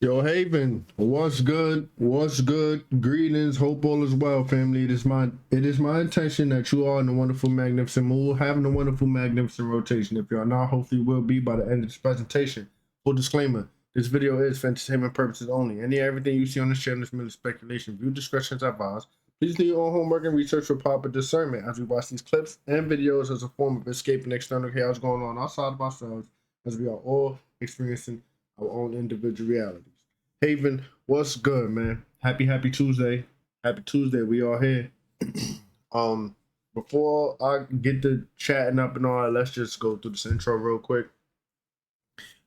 Yo, Haven, what's good? What's good? Greetings, hope all is well, family. It is my intention that you are in a wonderful, magnificent mood, having a wonderful, magnificent rotation. If you are not, hopefully you will be by the end of this presentation. Full disclaimer: this video is for entertainment purposes only. Everything you see on this channel is merely speculation. View discretion is advised. Please do your own homework and research for proper discernment as we watch these clips and videos as a form of escaping external chaos going on outside of ourselves, as we are all experiencing our own individual realities. Haven, what's good, man? Happy Tuesday. Happy Tuesday. We are here. um, Before I get to chatting up and all that, let's just go through this intro real quick.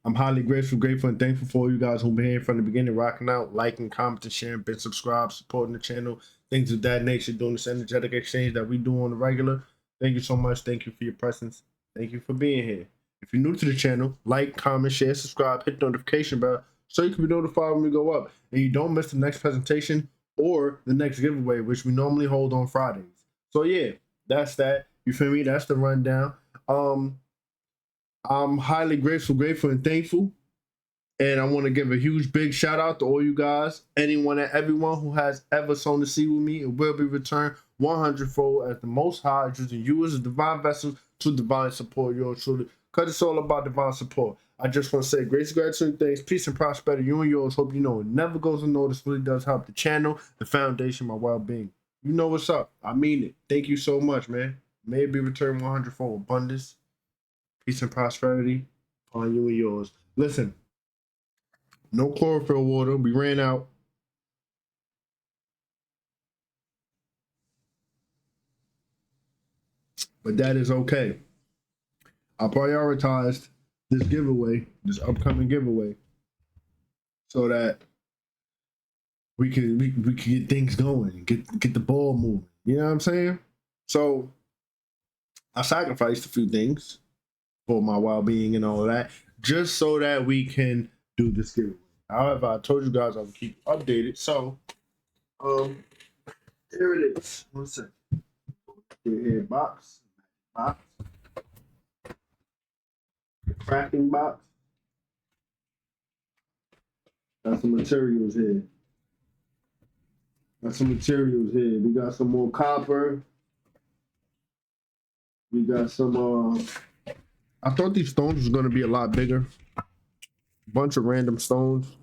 I'm highly grateful, and thankful for you guys who've been here from the beginning, rocking out, liking, commenting, sharing, been subscribed, supporting the channel, things of that nature, doing this energetic exchange that we do on the regular. Thank you so much. Thank you for your presence. Thank you for being here. If you're new to the channel, like, comment, share, subscribe, hit the notification bell so you can be notified when we go up and you don't miss the next presentation or the next giveaway, which we normally hold on Fridays. So yeah, that's that. You feel me? That's the rundown. I'm highly grateful, and thankful. And I want to give a huge big shout out to all you guys, anyone and everyone who has ever sown the seed with me. It will be returned 100-fold as the Most High is using you as a divine vessel to divine support yours truly. Because it's all about divine support. I just want to say grace, gratitude, thanks, peace, and prosperity. You and yours. Hope you know it never goes unnoticed. Really does help the channel, the foundation, my well-being. You know what's up. I mean it. Thank you so much, man. May it be returned 100-fold abundance, peace, and prosperity upon you and yours. Listen. No chlorophyll water. We ran out. But that is okay. I prioritized this giveaway, this upcoming giveaway, so that we can get things going, get the ball moving. You know what I'm saying? So I sacrificed a few things for my well-being and all of that, just so that we can do this giveaway. However, I told you guys I would keep updated. So here it is. One second. Here, box. Cracking box. Got some materials here. We got some more copper. We got some I thought these stones was gonna be a lot bigger. Bunch of random stones.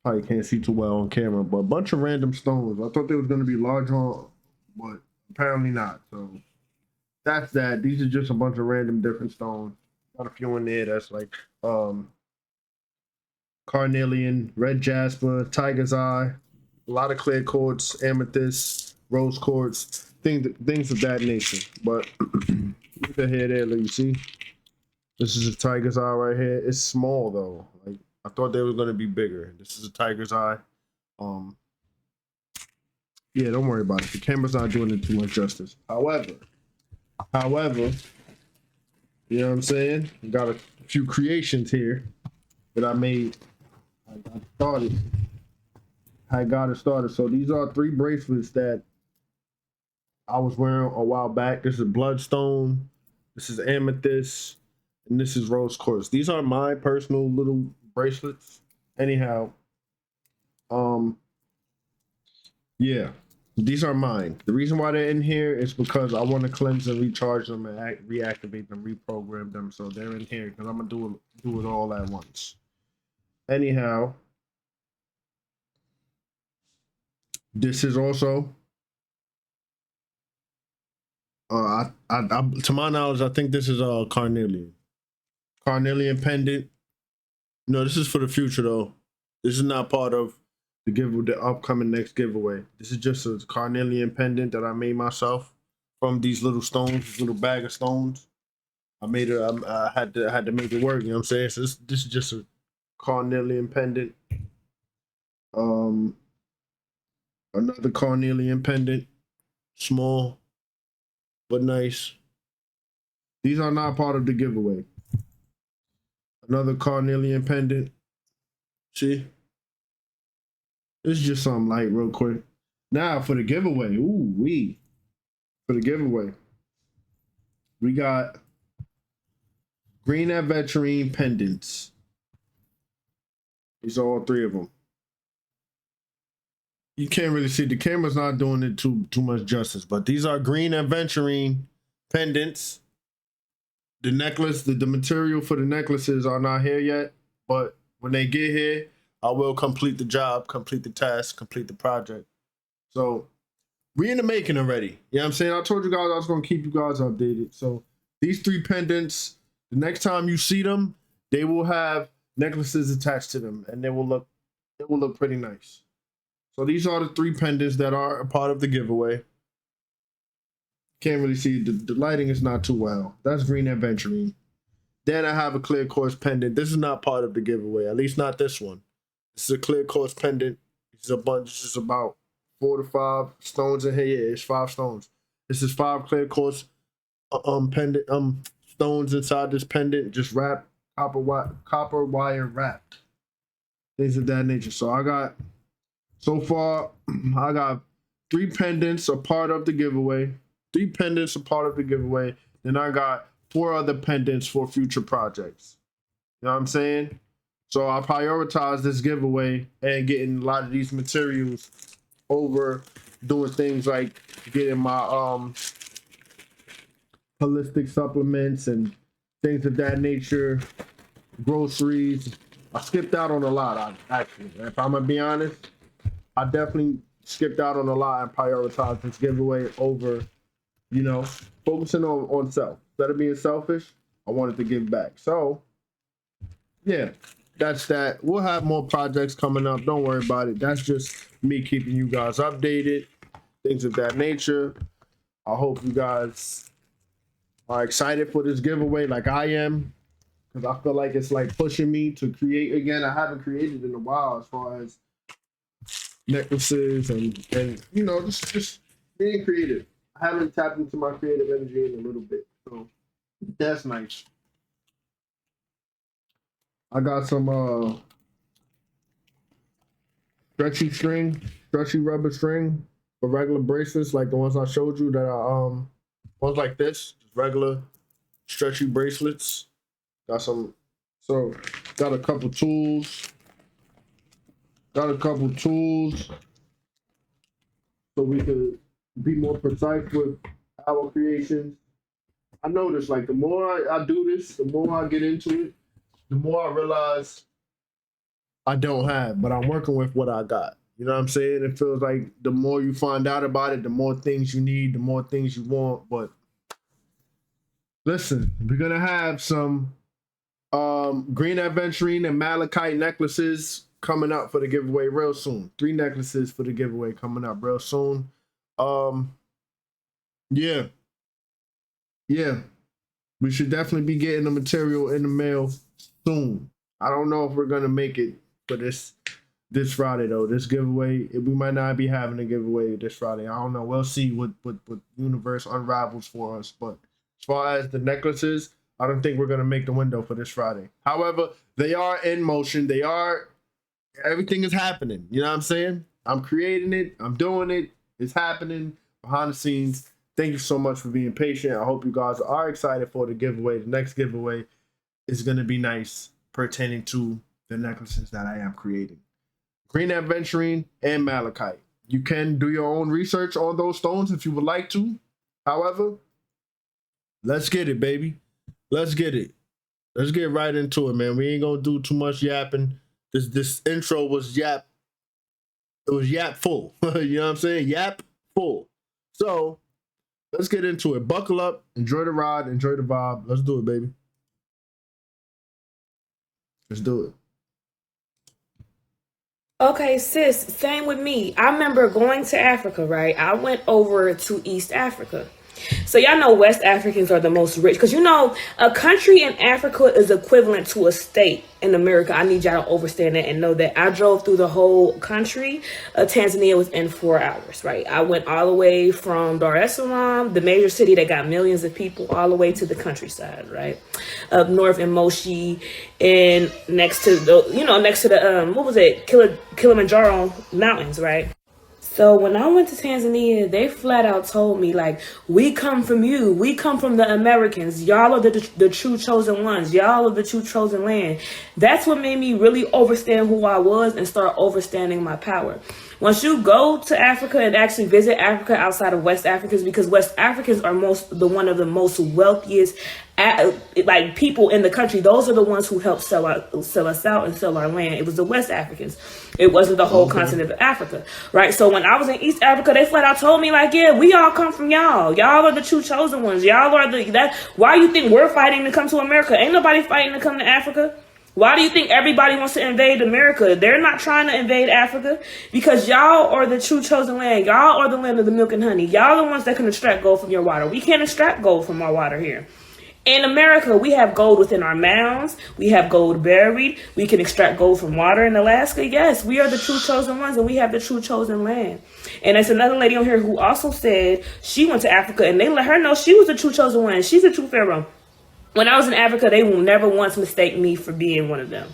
Probably can't see too well on camera, but a bunch of random stones. I thought they was gonna be larger, but apparently not. So that's that. These are just a bunch of random different stones. Got a few in there that's like carnelian, red jasper, tiger's eye, a lot of clear quartz, amethyst, rose quartz, things of that nature. But look at here, there, you see, this is a tiger's eye right here. It's small though. Like I thought they were gonna be bigger. This is a tiger's eye. Yeah, don't worry about it. The camera's not doing it too much justice. However, you know what I'm saying? Got a few creations here that I made. I got it started. So these are 3 bracelets that I was wearing a while back. This is bloodstone, this is amethyst, and this is rose quartz. These are my personal little bracelets. Anyhow, yeah, these are mine. The reason why they're in here is because I want to cleanse and recharge them and reactivate them, reprogram them. So they're in here because I'm gonna do it all at once. Anyhow, this is also to my knowledge, I think this is a carnelian pendant. No, this is for the future though. This is not part of the upcoming next giveaway. This is just a carnelian pendant that I made myself from these little stones, this little bag of stones. I made it. I had to make it work. You know what I'm saying? So this is just a carnelian pendant. Another carnelian pendant, small but nice. These are not part of the giveaway. Another carnelian pendant. See? This is just something light real quick. Now for the giveaway. For the giveaway, we got green aventurine pendants. These are all three of them. You can't really see, the camera's not doing it too much justice, but these are green aventurine pendants. The necklace, the material for the necklaces are not here yet, but when they get here, I will complete the job, complete the task, complete the project. So we in the making already. You know what I'm saying? I told you guys I was gonna keep you guys updated. So these three pendants, the next time you see them, they will have necklaces attached to them, and it will look pretty nice. So these are the three pendants that are a part of the giveaway. Can't really see, the lighting is not too well. That's green aventurine. Then I have a clear quartz pendant. This is not part of the giveaway, at least not this one. This is a clear quartz pendant. This is a bunch. This is about 4 to 5 stones in here. Yeah, it's 5 stones. This is 5 clear quartz pendant stones inside this pendant, just wrapped, copper wire wrapped. Things of that nature. So I got, so far, I got 3 pendants a part of the giveaway. 3 pendants a part of the giveaway. Then I got 4 other pendants for future projects. You know what I'm saying? So I prioritize this giveaway and getting a lot of these materials over doing things like getting my holistic supplements and things of that nature, groceries. I skipped out on a lot, actually. If I'm gonna be honest, I definitely skipped out on a lot and prioritized this giveaway over, you know, focusing on self. Instead of being selfish, I wanted to give back. So, yeah, that's that. We'll have more projects coming up. Don't worry about it. That's just me keeping you guys updated, things of that nature. I hope you guys are excited for this giveaway like I am, because I feel like it's like pushing me to create again. I haven't created in a while as far as necklaces and you know, just being creative. I haven't tapped into my creative energy in a little bit, so that's nice. I got some stretchy rubber string for regular bracelets, like the ones I showed you that are ones like this, just regular stretchy bracelets. Got some, so got a couple tools. So we could be more precise with our creations. I notice, like, the more I do this, the more I get into it, the more I realize I don't have, but I'm working with what I got. You know what I'm saying? It feels like the more you find out about it, the more things you need, the more things you want. But listen, we're gonna have some green aventurine and malachite necklaces coming up for the giveaway real soon. 3 necklaces for the giveaway coming up real soon. Yeah. We should definitely be getting the material in the mail soon. I don't know if we're gonna make it for this Friday though. This giveaway, we might not be having a giveaway this Friday. I don't know. We'll see what universe unravels for us. But as far as the necklaces, I don't think we're gonna make the window for this Friday. However, they are in motion. Everything is happening. You know what I'm saying? I'm creating it. I'm doing it. It's happening behind the scenes. Thank you so much for being patient. I hope you guys are excited for the giveaway. The next giveaway is going to be nice, pertaining to the necklaces that I am creating. Green aventurine and malachite. You can do your own research on those stones if you would like to. However, let's get it, baby. Let's get it. Let's get right into it, man. We ain't going to do too much yapping. This intro was yap. It was yap full. You know what I'm saying? Yap full. So let's get into it. Buckle up. Enjoy the ride. Enjoy the vibe. Let's do it, baby. Let's do it. Okay, sis, same with me. I remember going to Africa, right? I went over to East Africa. So y'all know West Africans are the most rich, because you know a country in Africa is equivalent to a state in America. I need y'all to understand that and know that. I drove through the whole country. Tanzania was in 4 hours, right? I went all the way from Dar es Salaam, the major city that got millions of people, all the way to the countryside, right? Up north in Moshi, and next to the what was it, Kilimanjaro mountains, right? So when I went to Tanzania, they flat out told me, like, we come from you. We come from the Americans. Y'all are the true chosen ones. Y'all are the true chosen land. That's what made me really understand who I was and start understanding my power. Once you go to Africa and actually visit Africa outside of West Africans, because West Africans are one of the most wealthiest like people in the country. Those are the ones who helped sell us out and sell our land. It was the West Africans. It wasn't the whole continent of Africa, right? So when I was in East Africa, they flat out told me, like, yeah, we all come from y'all. Y'all are the true chosen ones. Y'all are why you think we're fighting to come to America? Ain't nobody fighting to come to Africa. Why do you think everybody wants to invade America? They're not trying to invade Africa, because y'all are the true chosen land. Y'all are the land of the milk and honey. Y'all are the ones that can extract gold from your water. We can't extract gold from our water here. In America, we have gold within our mounds. We have gold buried. We can extract gold from water in Alaska. Yes, we are the true chosen ones, and we have the true chosen land. And there's another lady on here who also said she went to Africa, and they let her know she was the true chosen one. She's a true pharaoh. When I was in Africa, they will never once mistake me for being one of them,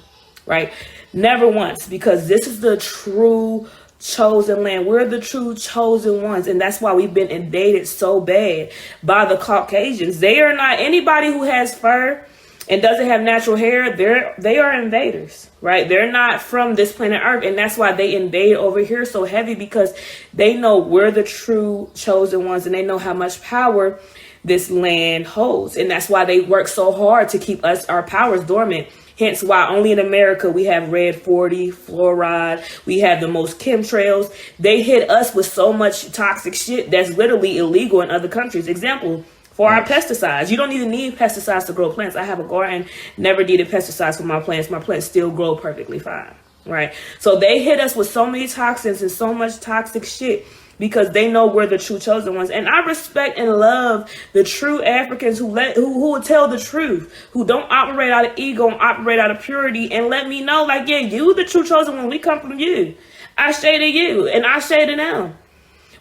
right? Never once, because this is the true chosen land. We're the true chosen ones, and that's why we've been invaded so bad by the Caucasians. They are not anybody who has fur and doesn't have natural hair. They are invaders, right? They're not from this planet Earth, and that's why they invade over here so heavy, because they know we're the true chosen ones, and they know how much power this land holds. And that's why they work so hard to keep our powers dormant. Hence why only in America we have red 40, fluoride. We have the most chemtrails. They hit us with so much toxic shit that's literally illegal in other countries. Example, for our pesticides. You don't even need pesticides to grow plants. I have a garden, never needed pesticides for my plants. My plants still grow perfectly fine, right? So they hit us with so many toxins and so much toxic shit, because they know we're the true chosen ones. And I respect and love the true Africans who will tell the truth, who don't operate out of ego and operate out of purity, and let me know, like, yeah, you the true chosen one. We come from you. I say to you, and I say to them.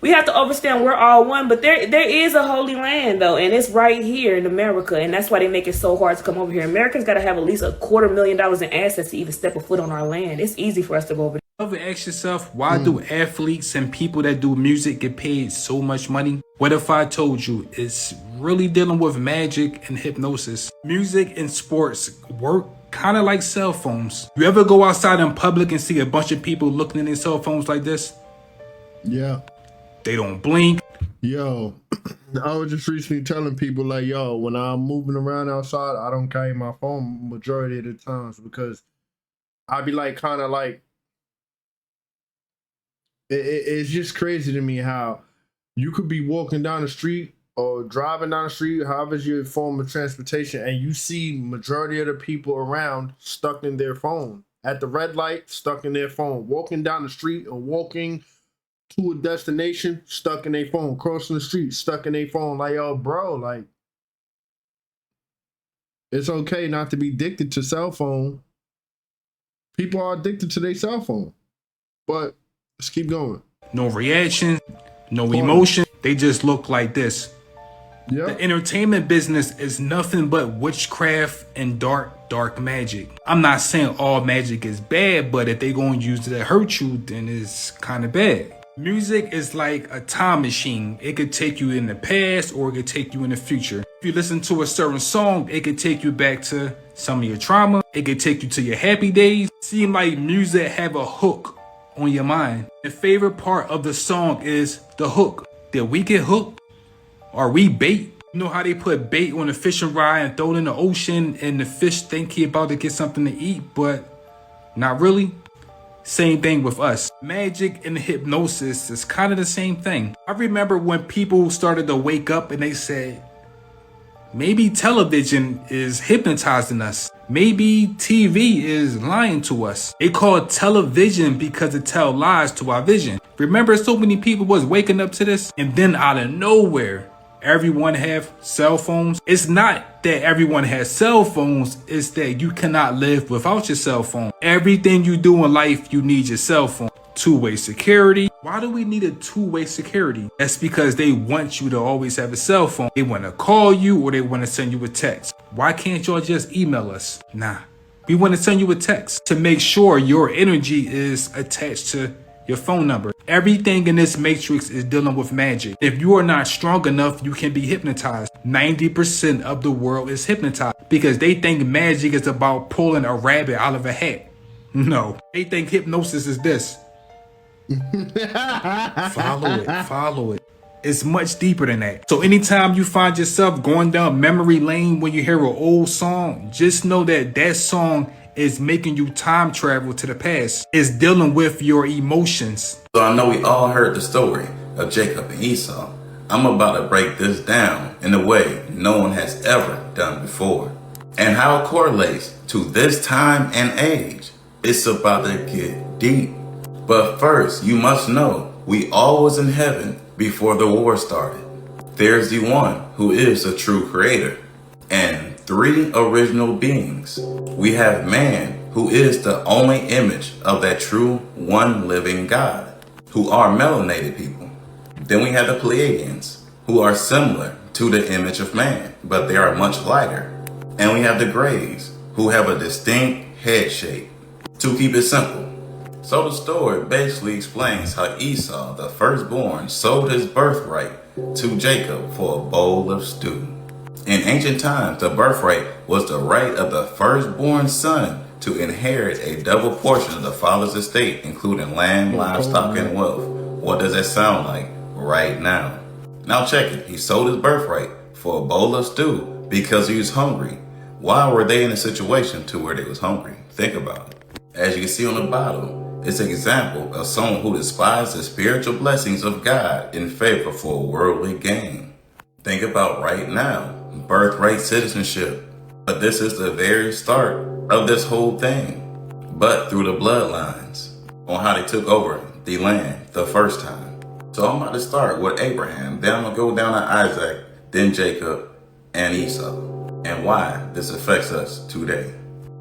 We have to understand we're all one, but there is a holy land, though, and it's right here in America, and that's why they make it so hard to come over here. Americans got to have at least $250,000 in assets to even step a foot on our land. It's easy for us to go over there. Ever ask yourself, why do athletes and people that do music get paid so much money? What if I told you it's really dealing with magic and hypnosis? Music and sports work kind of like cell phones. You ever go outside in public and see a bunch of people looking at their cell phones like this? Yeah. They don't blink. Yo, I was just recently telling people, like, yo, when I'm moving around outside, I don't carry my phone majority of the times, because I be like, kind of like, it's just crazy to me how you could be walking down the street or driving down the street, however's your form of transportation, and you see majority of the people around stuck in their phone. At the red light, stuck in their phone. Walking down the street or walking to a destination, stuck in their phone. Crossing the street, stuck in their phone. Like, yo, bro, like, it's okay not to be addicted to cell phone. People are addicted to their cell phone. But let's keep going. No reaction, no emotion. They just look like this. Yeah. The entertainment business is nothing but witchcraft and dark magic. I'm not saying all magic is bad, but if they gonna use it to hurt you, then it's kind of bad. Music is like a time machine. It could take you in the past or it could take you in the future. If you listen to a certain song, it could take you back to some of your trauma. It could take you to your happy days. Seem like music have a hook on your mind. The favorite part of the song is the hook. Did we get hooked? Are we bait? You know how they put bait on a fishing rod and throw it in the ocean and the fish think he about to get something to eat, but not really? Same thing with us. Magic and hypnosis is kind of the same thing. I remember when people started to wake up and they said, maybe television is hypnotizing us. Maybe TV is lying to us. They call it television because it tells lies to our vision. Remember, so many people was waking up to this, and then out of nowhere, everyone have cell phones. It's not that everyone has cell phones, it's that you cannot live without your cell phone. Everything you do in life, you need your cell phone. Two-way security. Why do we need a two-way security? That's because they want you to always have a cell phone. They want to call you or they want to send you a text. Why can't y'all just email us? Nah, we want to send you a text to make sure your energy is attached to your phone number. Everything in this matrix is dealing with magic. If you are not strong enough, you can be hypnotized. 90% of the world is hypnotized because they think magic is about pulling a rabbit out of a hat. No, they think hypnosis is this. Follow it. It's much deeper than that. So anytime you find yourself going down memory lane when you hear an old song, just know that that song is making you time travel to the past. It's dealing with your emotions. So I know we all heard the story of Jacob and Esau. I'm about to break this down in a way no one has ever done before. And how it correlates to this time and age. It's about to get deep. But first, you must know, we all was in heaven before the war started. There's the one who is the true creator. And 3 original beings. We have man, who is the only image of that true one living God, who are melanated people. Then we have the Pleiadians, who are similar to the image of man, but they are much lighter. And we have the Greys, who have a distinct head shape. To keep it simple, so the story basically explains how Esau, the firstborn, sold his birthright to Jacob for a bowl of stew. In ancient times, the birthright was the right of the firstborn son to inherit a double portion of the father's estate, including land, livestock, and wealth. What does that sound like right now? Now check it. He sold his birthright for a bowl of stew because he was hungry. Why were they in a situation to where they was hungry? Think about it. As you can see on the bottom, it's an example of someone who despised the spiritual blessings of God in favor for worldly gain. Think about right now, birthright citizenship. But this is the very start of this whole thing. But through the bloodlines, on how they took over the land the first time. So I'm about to start with Abraham, then I'm going to go down to Isaac, then Jacob, and Esau, and why this affects us today.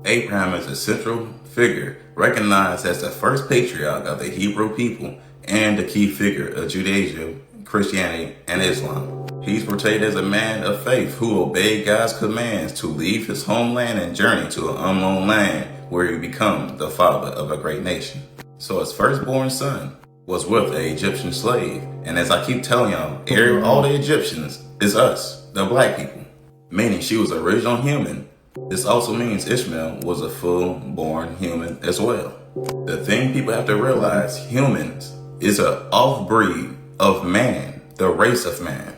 Abraham is a central figure, recognized as the first patriarch of the Hebrew people and a key figure of Judaism, Christianity, and Islam. He's portrayed as a man of faith who obeyed God's commands to leave his homeland and journey to an unknown land where he become the father of a great nation. So his firstborn son was with an Egyptian slave. And as I keep telling y'all, all the Egyptians is us, the black people, meaning she was original human. This also means Ishmael was a full-born human as well. The thing people have to realize, humans is an off-breed of man, the race of man.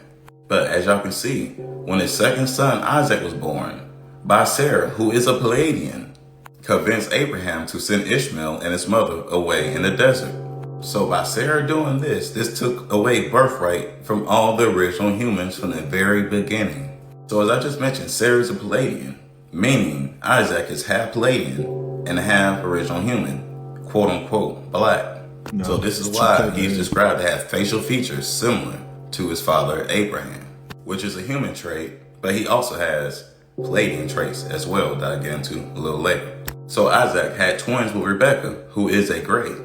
But as y'all can see, when his second son Isaac was born, by Sarah, who is a Pleiadian, convinced Abraham to send Ishmael and his mother away in the desert. So by Sarah doing this took away birthright from all the original humans from the very beginning. So as I just mentioned, Sarah's a Pleiadian, meaning Isaac is half Pleiadian and half original human, quote unquote black. No, so this is why he's described to have facial features similar to his father Abraham, which is a human trait, but he also has Pleiadian traits as well that I'll get into a little later. So Isaac had twins with Rebecca, who is a Grey.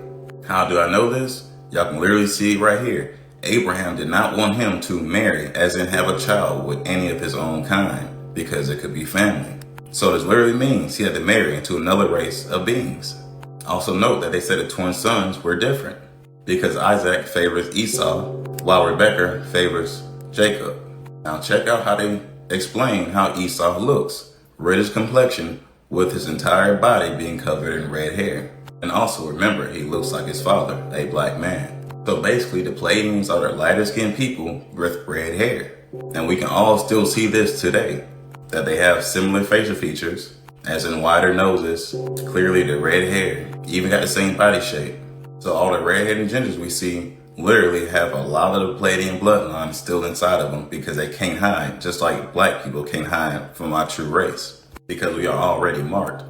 How do I know this? Y'all can literally see it right here. Abraham did not want him to marry, as in have a child with any of his own kind, because it could be family. So this literally means he had to marry into another race of beings. Also note that they said the twin sons were different, because Isaac favors Esau, while Rebecca favors Jacob. Now check out how they explain how Esau looks. Reddish complexion with his entire body being covered in red hair. And also remember, he looks like his father, a black man. So basically the Pleiadians are the lighter skinned people with red hair. And we can all still see this today, that they have similar facial features, as in wider noses, clearly the red hair, even got the same body shape. So all the red-headed gingers we see literally have a lot of the Pleiadian bloodline still inside of them because they can't hide, just like black people can't hide from our true race, because we are already marked.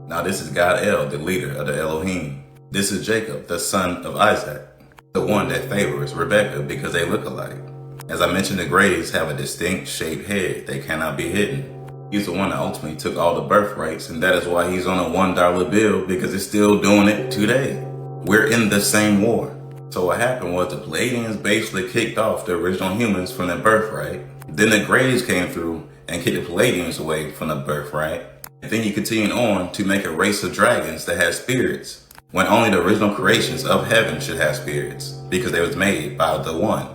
Now this is God El, the leader of the Elohim. This is Jacob, the son of Isaac, the one that favors Rebecca because they look alike. As I mentioned, the Greys have a distinct shaped head. They cannot be hidden. He's the one that ultimately took all the birthrights, and that is why he's on a $1 bill, because it's still doing it today. We're in the same war. So what happened was the Pleiadians basically kicked off the original humans from their birthright. Then the Greys came through and kicked the Pleiadians away from the birthright. And then he continued on to make a race of dragons that had spirits, when only the original creations of heaven should have spirits. because they was made by the one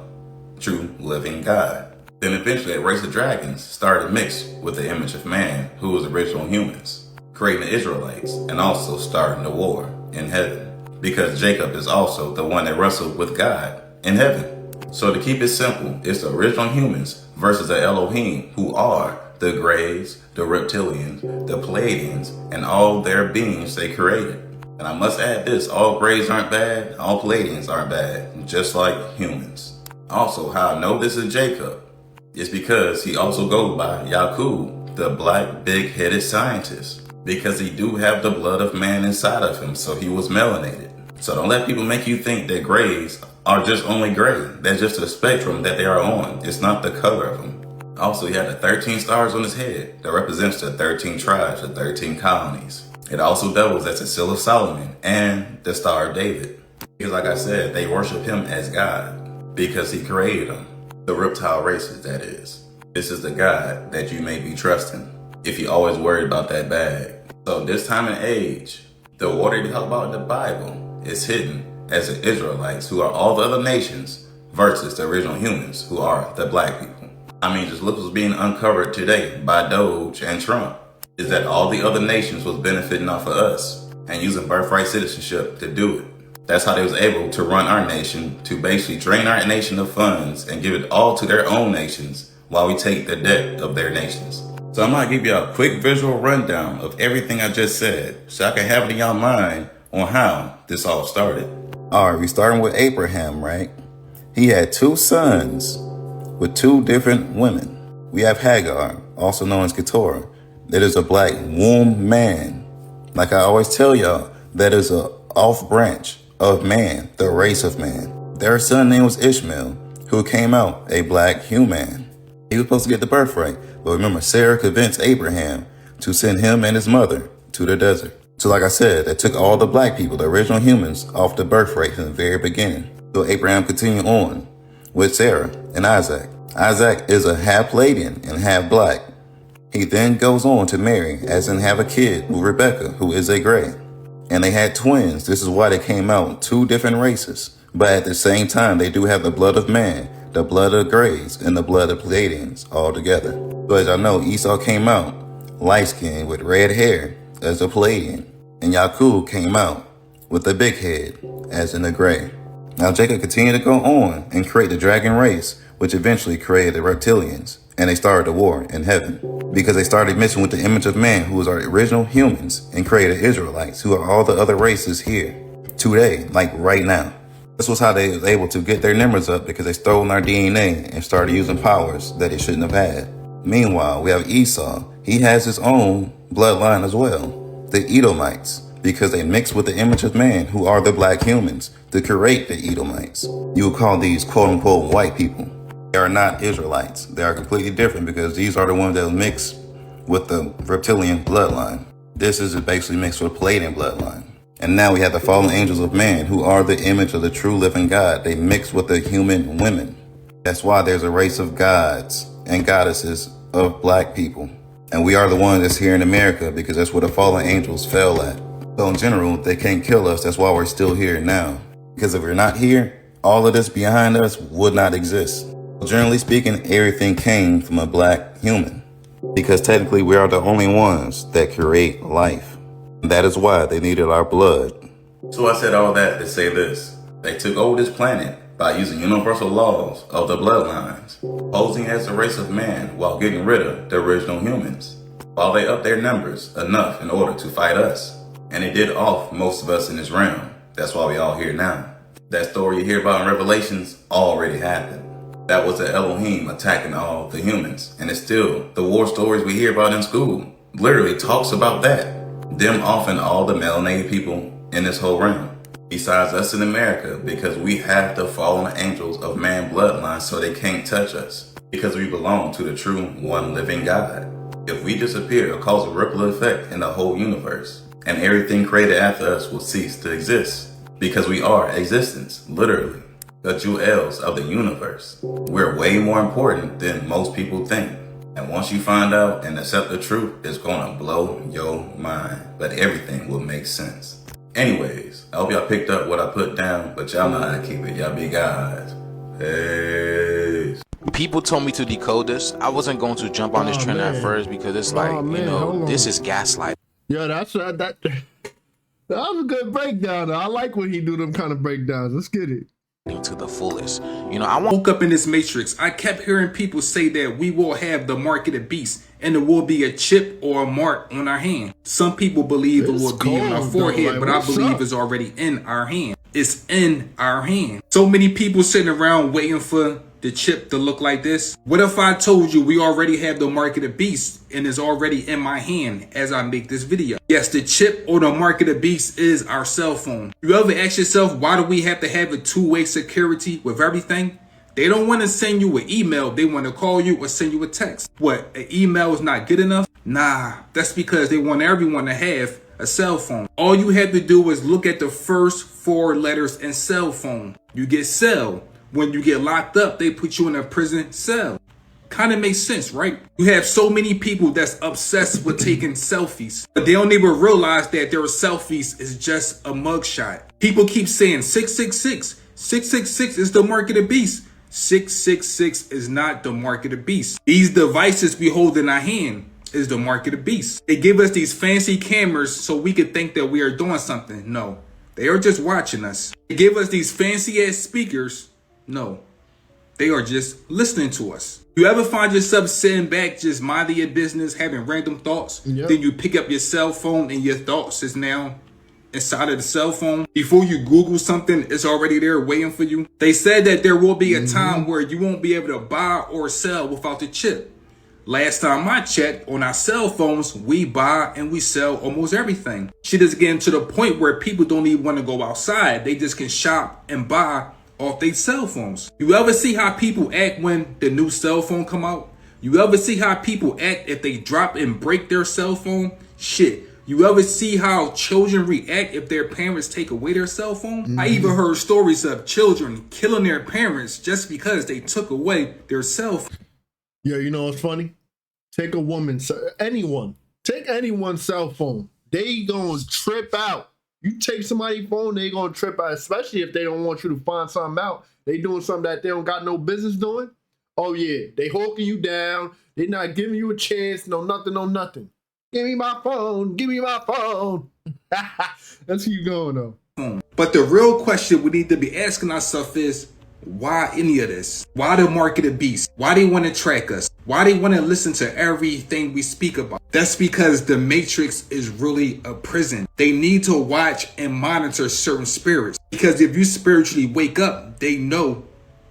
true living God. Then eventually a race of dragons started to mix with the image of man, who was original humans, creating the Israelites and also starting the war in heaven, because Jacob is also the one that wrestled with God in heaven. So to keep it simple, it's the original humans versus the Elohim, who are the Greys, the Reptilians, the Pleiadians, and all their beings they created. And I must add this, all Greys aren't bad, all Pleiadians aren't bad, just like humans. Also, how I know this is Jacob is because he also goes by Yakub, the black big-headed scientist, because he do have the blood of man inside of him, so he was melanated. So don't let people make you think that Greys are just only gray. That's just the spectrum that they are on. It's not the color of them. Also, he had the 13 stars on his head that represents the 13 tribes, the 13 colonies. It also doubles as the Seal of Solomon and the Star of David. Because like I said, they worship him as God because he created them. The reptile races, that is. This is the God that you may be trusting if you always worry about that bag. So this time and age, the water they talk about in the Bible is hidden as the Israelites, who are all the other nations, versus the original humans, who are the black people. I mean, just look what's being uncovered today by Doge and Trump, is that all the other nations was benefiting off of us and using birthright citizenship to do it. That's how they was able to run our nation, to basically drain our nation of funds and give it all to their own nations while we take the debt of their nations. So I'm going to give you a quick visual rundown of everything I just said so I can have it in your mind on how this all started. All right, we starting with Abraham, right? He had 2 sons with 2 different women. We have Hagar, also known as Keturah. That is a black womb man. Like I always tell y'all, that is a off branch of man, the race of man. Their son name was Ishmael, who came out a black human. He was supposed to get the birthright, but remember, Sarah convinced Abraham to send him and his mother to the desert. So like I said, that took all the black people, the original humans, off the birthright from the very beginning. So Abraham continued on with Sarah and Isaac. Isaac is a half Pleiadian and half black. He then goes on to marry, as in have a kid with Rebecca, who is a gray. And they had twins. This is why they came out 2 different races. But at the same time, they do have the blood of man, the blood of Greys, and the blood of Pleiadians all together. So as y'all know, Esau came out light-skinned with red hair as a Pleiadian. And Yakub came out with a big head, as in a gray. Now Jacob continued to go on and create the dragon race, which eventually created the reptilians. And they started the war in heaven because they started mixing with the image of man, who was our original humans, and created Israelites, who are all the other races here today, like right now. This was how they was able to get their numbers up, because they stole our DNA and started using powers that they shouldn't have had. Meanwhile, we have Esau. He has his own bloodline as well, the Edomites, because they mixed with the image of man, who are the black humans, to create the Edomites. You would call these quote-unquote white people. They are not Israelites. They are completely different, because these are the ones that mix with the reptilian bloodline. This is basically mixed with Pleiadian bloodline. And now we have the fallen angels of man, who are the image of the true living God. They mix with the human women. That's why there's a race of gods and goddesses of black people. And we are the ones that's here in America, because that's where the fallen angels fell at. So in general, they can't kill us. That's why we're still here now. Because if we're not here, all of this behind us would not exist. Generally speaking, everything came from a black human, because technically we are the only ones that create life. And that is why they needed our blood. So I said all that to say this. They took over this planet by using universal laws of the bloodlines, posing as the race of man while getting rid of the original humans, while they upped their numbers enough in order to fight us. And they did off most of us in this realm. That's why we all here now. That story you hear about in Revelations already happened. That was the Elohim attacking all the humans. And it's still the war stories we hear about in school literally talks about that. Them offing all the melanated people in this whole realm. Besides us in America, because we have the fallen angels of man bloodline, so they can't touch us. Because we belong to the true one living God. If we disappear, it'll cause a ripple effect in the whole universe. And everything created after us will cease to exist. Because we are existence, literally. The jewels of the universe. We're way more important than most people think. And once you find out and accept the truth, it's gonna blow your mind. But everything will make sense. Anyways, I hope y'all picked up what I put down, but y'all know how to keep it. Y'all be guys. Peace. People told me to decode this. I wasn't going to jump on this trend at first because it's like, you know, this is gaslight. Yeah, that's that was a good breakdown. I like when he do them kind of breakdowns. Let's get it. To the fullest. You know, I Woke up in this matrix. I kept hearing people say that we will have the mark of the beast and there will be a chip or a mark on our hand. Some people believe it will be on our forehead, but I believe it's already in our hand. It's in our hand. So many people sitting around waiting for the chip to look like this. What if I told you we already have the mark of the beast and it's already in my hand as I make this video? Yes, the chip or the mark of the beast is our cell phone. You ever ask yourself, why do we have to have a two-way security with everything? They don't want to send you an email. They want to call you or send you a text. What, an email is not good enough? Nah, that's because they want everyone to have a cell phone. All you have to do is look at the first 4 letters in cell phone. You get cell. When you get locked up, they put you in a prison cell. Kind of makes sense, right? You have so many people that's obsessed with taking selfies, but they don't even realize that their selfies is just a mugshot. People keep saying 666. 666 is the mark of the beast. 666 is not the mark of the beast. These devices we hold in our hand is the mark of the beast. They give us these fancy cameras so we could think that we are doing something. No, they are just watching us. They give us these fancy ass speakers. No, they are just listening to us. You ever find yourself sitting back, just minding your business, having random thoughts? Yep. Then you pick up your cell phone and your thoughts is now inside of the cell phone. Before you Google something, it's already there waiting for you. They said that there will be a time where you won't be able to buy or sell without the chip. Last time I checked, on our cell phones, we buy and we sell almost everything. Shit is getting to the point where people don't even want to go outside. They just can shop and buy off their cell phones. You ever see how people act when the new cell phone come out? You ever see how people act if they drop and break their cell phone? Shit. You ever see how children react if their parents take away their cell phone? I even heard stories of children killing their parents just because they took away their cell phone. Yeah, you know what's funny? Take a woman, take anyone's cell phone. They gonna trip out. You take somebody's phone, they gonna trip out, especially if they don't want you to find something out. They doing something that they don't got no business doing. Oh yeah, they hawking you down. They not giving you a chance. No nothing, no nothing. Give me my phone. Give me my phone. That's who you going though. But the real question we need to be asking ourselves is, why any of this? Why the mark of the beast? Why they want to track us? Why they want to listen to everything we speak about? That's because the Matrix is really a prison. They need to watch and monitor certain spirits. Because if you spiritually wake up, they know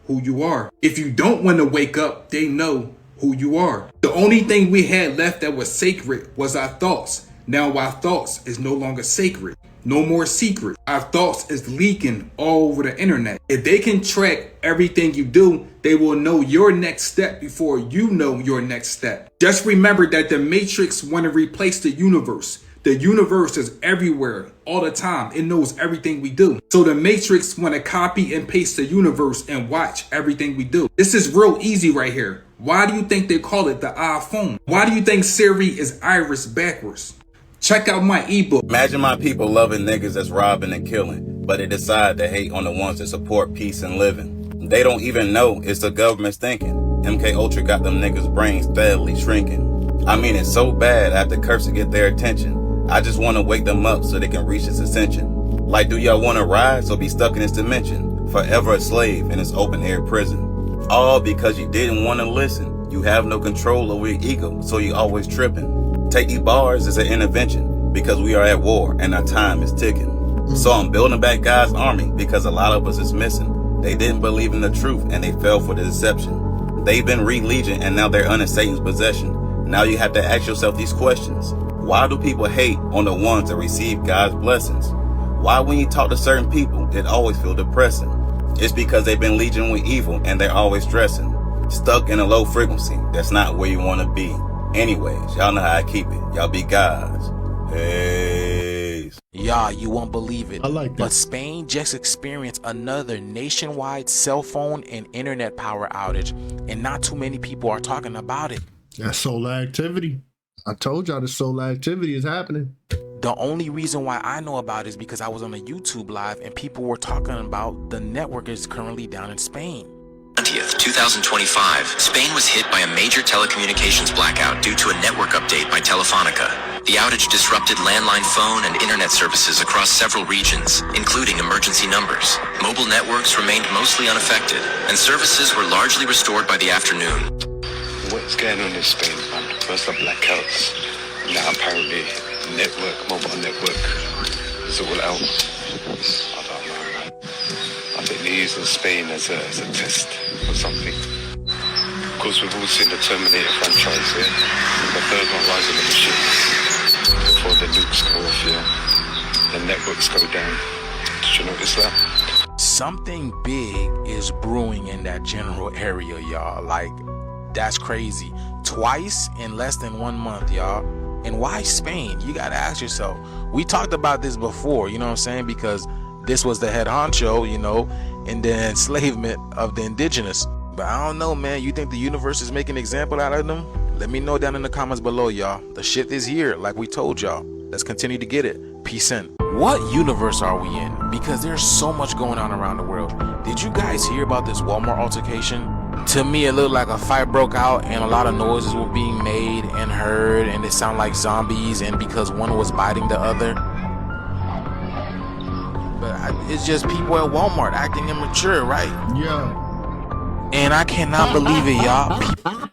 who you are. If you don't want to wake up, they know who you are. The only thing we had left that was sacred was our thoughts. Now our thoughts is no longer sacred. No more secret. Our thoughts is leaking all over the internet. If they can track everything you do, they will know your next step before you know your next step. Just remember that the Matrix want to replace the universe. The universe is everywhere all the time. It knows everything we do. So the Matrix want to copy and paste the universe and watch everything we do. This is real easy right here. Why do you think they call it the iPhone? Why do you think Siri is Iris backwards? Check out my ebook. Imagine my people loving niggas that's robbing and killing, but they decide to hate on the ones that support peace and living. They don't even know it's the government's thinking. MK Ultra got them niggas' brains steadily shrinking. I mean, it's so bad I have to curse to get their attention. I just want to wake them up so they can reach its ascension. Like, do y'all want to rise or be stuck in this dimension? Forever a slave in this open air prison. All because you didn't want to listen. You have no control over your ego, so you always tripping. Take these bars as an intervention because we are at war and our time is ticking. So I'm building back God's army because a lot of us is missing. They didn't believe in the truth and they fell for the deception. They've been re-legion and now they're under Satan's possession. Now you have to ask yourself these questions. Why do people hate on the ones that receive God's blessings? Why when you talk to certain people, it always feels depressing? It's because they've been legion with evil and they're always stressing. Stuck in a low frequency, that's not where you want to be. Anyways, y'all know how I keep it. Y'all be guys. Peace. Yeah, you won't believe it. I like that. But Spain just experienced another nationwide cell phone and internet power outage, and not too many people are talking about it. That's solar activity. I told y'all the solar activity is happening. The only reason why I know about it is because I was on a YouTube live and people were talking about the network is currently down in Spain. 20th, 2025, Spain was hit by a major telecommunications blackout due to a network update by Telefonica. The outage disrupted landline phone and internet services across several regions, including emergency numbers. Mobile networks remained mostly unaffected, and services were largely restored by the afternoon. What's going on in Spain, man? First the blackouts, now apparently mobile network is all out. I don't know, man. I think they're using Spain as a test or something. Of course, we've all seen the Terminator franchise, yeah? The third one, Rise of the Machines. Before the nukes go off, yeah? The networks go down. Did you notice that? Something big is brewing in that general area, y'all. Like, that's crazy. Twice in less than 1 month, y'all. And why Spain? You gotta ask yourself. We talked about this before, you know what I'm saying? Because this was the head honcho, you know, in the enslavement of the indigenous. But I don't know, man. You think the universe is making an example out of them? Let me know down in the comments below, y'all. The shit is here, like we told y'all. Let's continue to get it. Peace in. What universe are we in? Because there's so much going on around the world. Did you guys hear about this Walmart altercation? To me, it looked like a fight broke out and a lot of noises were being made and heard, and it sounded like zombies, and because one was biting the other. But it's just people at Walmart acting immature, right? Yeah. And I cannot believe it, y'all.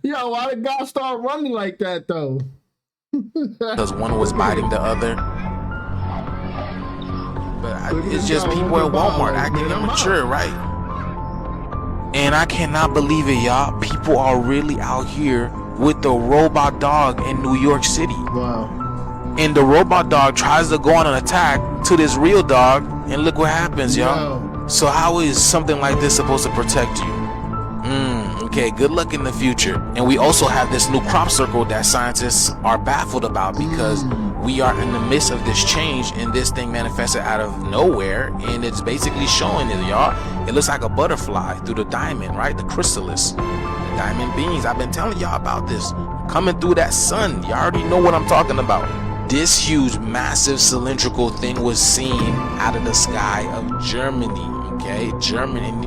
Yo, why did God start running like that though? Because one was biting the other. But it's just people at Walmart acting immature, right? And I cannot believe it, y'all. People are really out here with the robot dog in New York City. Wow. And the robot dog tries to go on an attack to this real dog, and look what happens, y'all. Wow. So how is something like this supposed to protect you? Okay, good luck in the future. And we also have this new crop circle that scientists are baffled about, because we are in the midst of this change, and this thing manifested out of nowhere, and it's basically showing it, y'all. It looks like a butterfly through the diamond, right? The chrysalis. Diamond beings. I've been telling y'all about this. Coming through that sun. Y'all already know what I'm talking about. This huge, massive, cylindrical thing was seen out of the sky of Germany, okay? Germany.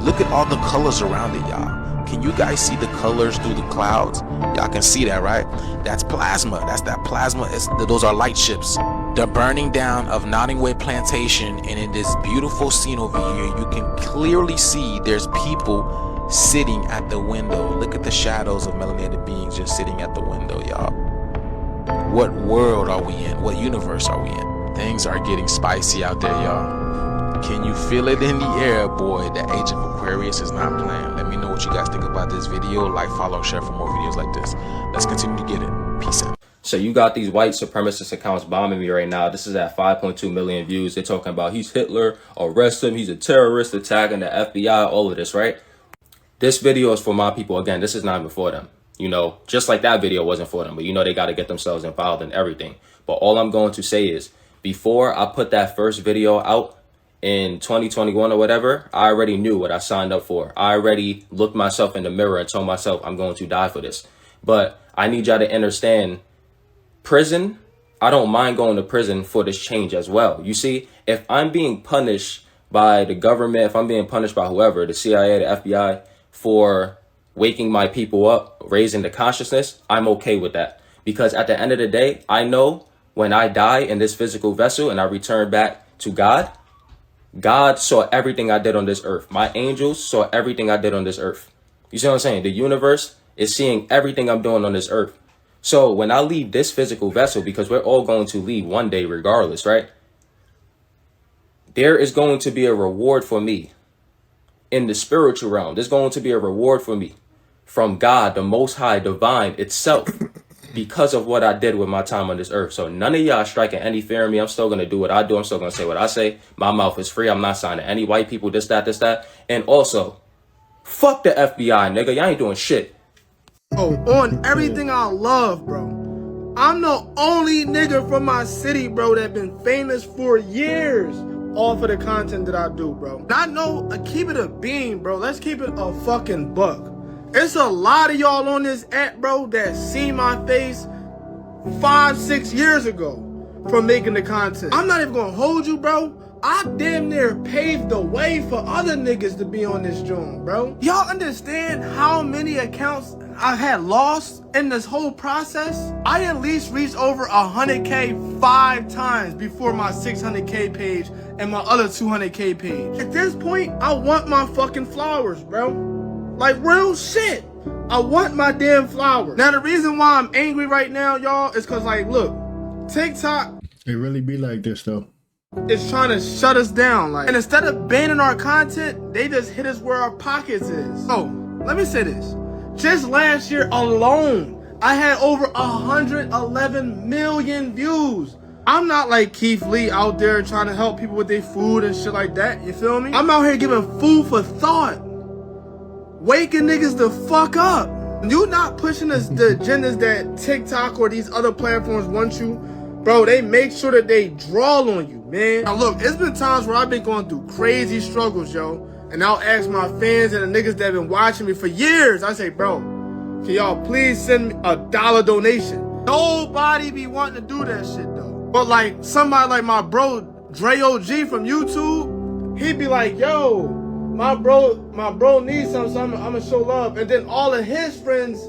Look at all the colors around it, y'all. Can you guys see the colors through the clouds? Y'all can see that, right? That's plasma. That's that plasma. Those are light ships. The burning down of Notting Way Plantation, and in this beautiful scene over here, you can clearly see there's people sitting at the window. Look at the shadows of melanated beings just sitting at the window, y'all. What world are we in? What universe are we in? Things are getting spicy out there, y'all. Can you feel it in the air, boy? The age of Aquarius is not playing. Let me know what you guys think about this video. Like, follow, share for more videos like this. Let's continue to get it. Peace out. So you got these white supremacist accounts bombing me right now. This is at 5.2 million views. They're talking about he's Hitler, arrest him, he's a terrorist, attacking the FBI, all of this, right? This video is for my people. Again, this is not even for them. You know, just like that video wasn't for them. But you know they got to get themselves involved in everything. But all I'm going to say is, before I put that first video out in 2021 or whatever, I already knew what I signed up for. I already looked myself in the mirror and told myself I'm going to die for this. But I need y'all to understand, prison, I don't mind going to prison for this change as well. You see, if I'm being punished by the government, if I'm being punished by whoever, the CIA, the FBI, for waking my people up, raising the consciousness, I'm okay with that. Because at the end of the day, I know when I die in this physical vessel and I return back to God, God saw everything I did on this earth. My angels saw everything I did on this earth. You see what I'm saying? The universe is seeing everything I'm doing on this earth. So when I leave this physical vessel, because we're all going to leave one day regardless, right? There is going to be a reward for me in the spiritual realm. There's going to be a reward for me from God, the Most High, divine itself, because of what I did with my time on this earth. So none of y'all striking any fear in me. I'm still going to do what I do. I'm still going to say what I say. My mouth is free. I'm not signing any white people, this, that, this, that. And also, fuck the FBI, nigga. Y'all ain't doing shit. Oh, on everything I love, bro. I'm the only nigga from my city, bro, that been famous for years off of the content that I do, bro. And I know, keep it a beam, bro. Let's keep it a fucking buck. It's a lot of y'all on this app, bro, that seen my face 5-6 years ago. from making the content. I'm not even gonna hold you, bro. I damn near paved the way for other niggas to be on this joint, bro. Y'all understand how many accounts I had lost in this whole process? I at least reached over 100K 5 times before my 600K page and my other 200K page. At this point, I want my fucking flowers, bro. Like real shit. I want my damn flowers. Now the reason why I'm angry right now, y'all, is cause like, look, TikTok, It really be like this though. is trying to shut us down. Like, and instead of banning our content, they just hit us where our pockets is. Oh, let me say this. Just last year alone, I had over 111 million views. I'm not like Keith Lee out there trying to help people with their food and shit like that. You feel me? I'm out here giving food for thought. Waking niggas the fuck up. You not pushing the agendas that TikTok or these other platforms want you. Bro, they make sure that they draw on you, man. Now look, it's been times where I've been going through crazy struggles, yo. And I'll ask my fans and the niggas that have been watching me for years. I say, bro, can y'all please send me a $1 donation? Nobody be wanting to do that shit, though. But like, somebody like my bro, Dre OG from YouTube, he'd be like, yo, my bro needs something, so I'm gonna show love. And then all of his friends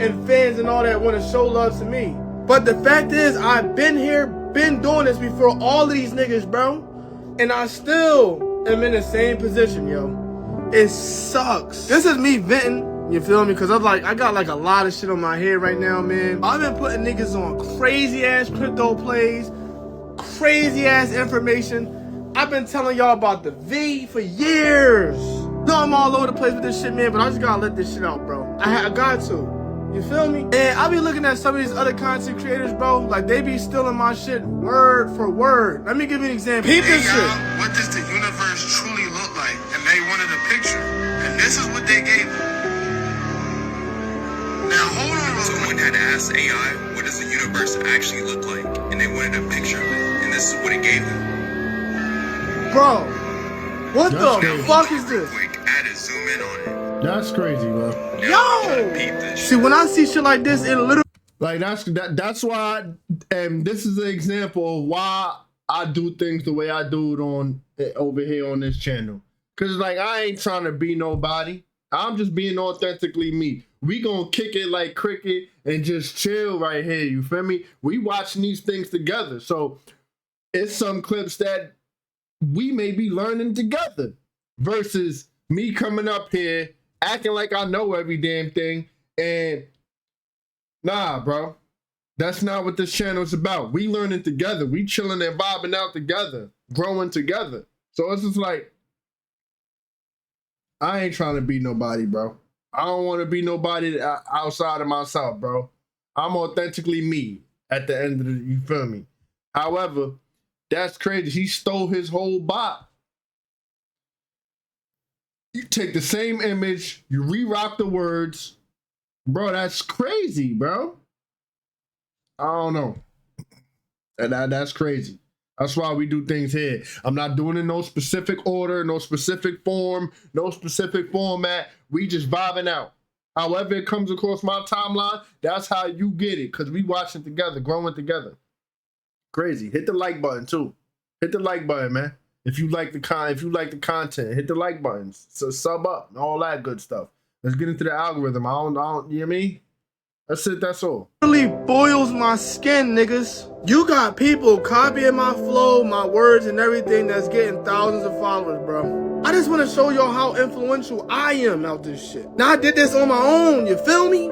and fans and all that want to show love to me. But the fact is, I've been here, been doing this before all of these niggas, bro. And I still am in the same position, yo. It sucks. This is me venting, you feel me? Because I got like a lot of shit on my head right now, man. I've been putting niggas on crazy ass crypto plays, crazy ass information. I've been telling y'all about the V for years. No, I'm all over the place with this shit, man, but I just gotta let this shit out, bro. I got to. You feel me? And I be looking at some of these other content creators, bro, like they be stealing my shit word for word. Let me give you an example. Peep this shit. What does the universe truly look like? And they wanted a picture. And this is what they gave them. Now hold on. Someone had asked AI, what does the universe actually look like? And they wanted a picture of it. And this is what it gave them. Bro, what the fuck is this? Quick, add a zoom in on it. That's crazy, bro. Yo! See, when I see shit like this, it literally... Like, that's why, and this is an example of why I do things the way I do it on over here on this channel. Because, like, I ain't trying to be nobody. I'm just being authentically me. We gonna kick it like cricket and just chill right here, you feel me? We watching these things together. So, it's some clips that we may be learning together versus me coming up here acting like I know every damn thing. And nah, bro, that's not what this channel is about. We learning together. We chilling and vibing out together, growing together. So it's just like, I ain't trying to be nobody, bro. I don't want to be nobody outside of myself, bro. I'm authentically me at the end of the, you feel me? However, that's crazy. He stole his whole bot. You take the same image, you re-rock the words. Bro, that's crazy, bro. I don't know. And that's crazy. That's why we do things here. I'm not doing it in no specific order, no specific form, no specific format. We just vibing out. However it comes across my timeline, that's how you get it. Because we watching together, growing together. Crazy. Hit the like button too. Hit the like button, man. If you like the content, hit the like buttons. So sub up and all that good stuff. Let's get into the algorithm. I don't, you know what I mean? That's it, that's all. Really boils my skin, niggas. You got people copying my flow, my words, and everything that's getting thousands of followers, bro. I just want to show y'all how influential I am out this shit. Now I did this on my own, you feel me?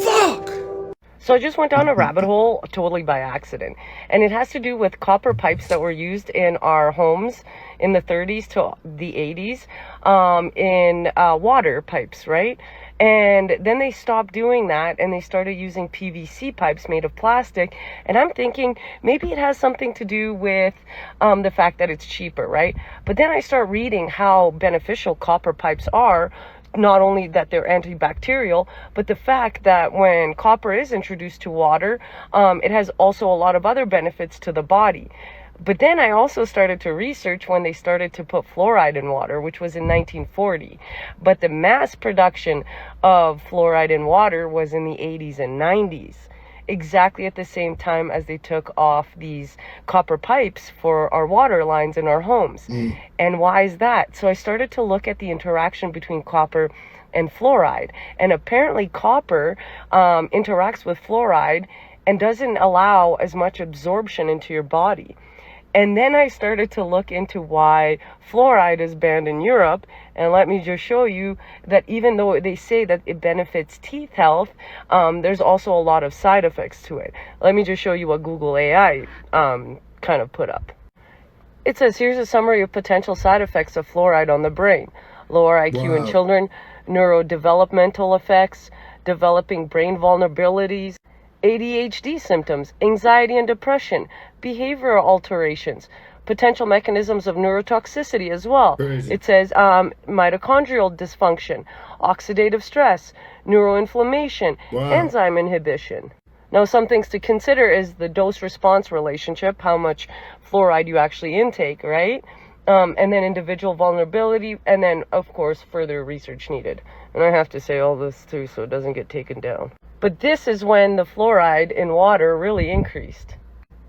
Fuck! So I just went down a rabbit hole totally by accident. And it has to do with copper pipes that were used in our homes in the 30s to the 80s in water pipes, right? And then they stopped doing that and they started using PVC pipes made of plastic. And I'm thinking maybe it has something to do with the fact that it's cheaper, right? But then I start reading how beneficial copper pipes are. Not only that they're antibacterial, but the fact that when copper is introduced to water, it has also a lot of other benefits to the body. But then I also started to research when they started to put fluoride in water, which was in 1940. But the mass production of fluoride in water was in the 80s and 90s. exactly at the same time as they took off these copper pipes for our water lines in our homes. And why is that? So I started to look at the interaction between copper and fluoride. And apparently copper interacts with fluoride and doesn't allow as much absorption into your body. And then I started to look into why fluoride is banned in Europe. And let me just show you that even though they say that it benefits teeth health, there's also a lot of side effects to it. Let me just show you what Google AI kind of put up. It says, here's a summary of potential side effects of fluoride on the brain. Lower IQ in children, neurodevelopmental effects, developing brain vulnerabilities, ADHD symptoms, anxiety and depression, behavioral alterations, potential mechanisms of neurotoxicity as well. Crazy. It says mitochondrial dysfunction, oxidative stress, neuroinflammation, enzyme inhibition. Now, some things to consider is the dose-response relationship, how much fluoride you actually intake, right? And then individual vulnerability, and then, of course, further research needed. And I have to say all this, too, so it doesn't get taken down. But this is when the fluoride in water really increased.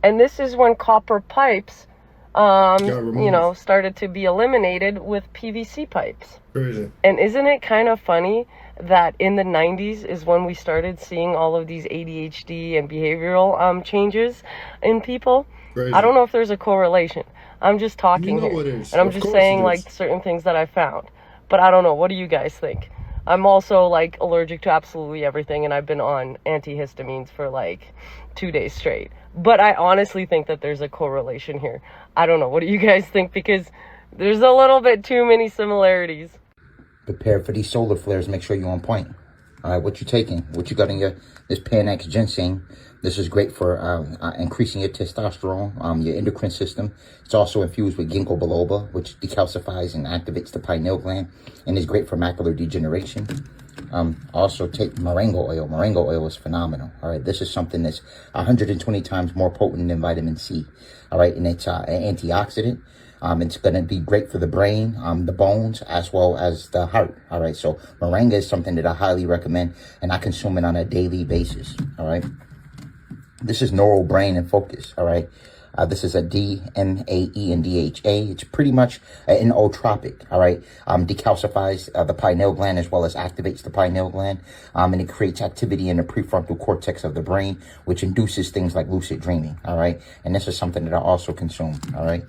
And this is when copper pipes, started to be eliminated with PVC pipes. Crazy. And isn't it kind of funny that in the 90s is when we started seeing all of these ADHD and behavioral changes in people? Crazy. I don't know if there's a correlation. I'm just talking You know here. it is. And I'm Of just course saying it like is. certain things that I found. But I don't know. What do you guys think? I'm also like allergic to absolutely everything, and I've been on antihistamines for like 2 days straight. But I honestly think that there's a correlation here. I don't know. What do you guys think? Because there's a little bit too many similarities. Prepare for these solar flares. Make sure you're on point. All right, what you taking? What you got in this Panax ginseng? This is great for increasing your testosterone, your endocrine system. It's also infused with ginkgo biloba, which decalcifies and activates the pineal gland, and is great for macular degeneration. Also take moringa oil. Moringa oil is phenomenal. All right, this is something that's 120 times more potent than vitamin C. All right, and it's an antioxidant. It's going to be great for the brain, the bones, as well as the heart. All right, so moringa is something that I highly recommend, and I consume it on a daily basis. All right. This is neural brain and focus, all right? This is a DMAE and DHA. It's pretty much an nootropic, all right? Decalcifies the pineal gland as well as activates the pineal gland. And it creates activity in the prefrontal cortex of the brain, which induces things like lucid dreaming, all right? And this is something that I also consume, all right?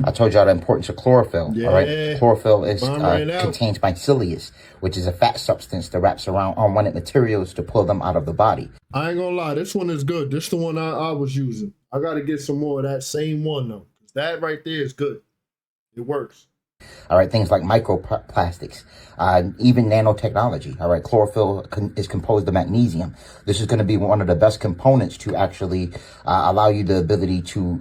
I told y'all the importance of chlorophyll, all right? Chlorophyll is contains mycelium, which is a fat substance that wraps around unwanted materials to pull them out of the body. I ain't gonna lie, this one is good. This the one I was using. I gotta get some more of that same one though. That right there is good. It works. All right, things like microplastics, even nanotechnology. All right, chlorophyll is composed of magnesium. This is going to be one of the best components to actually allow you the ability to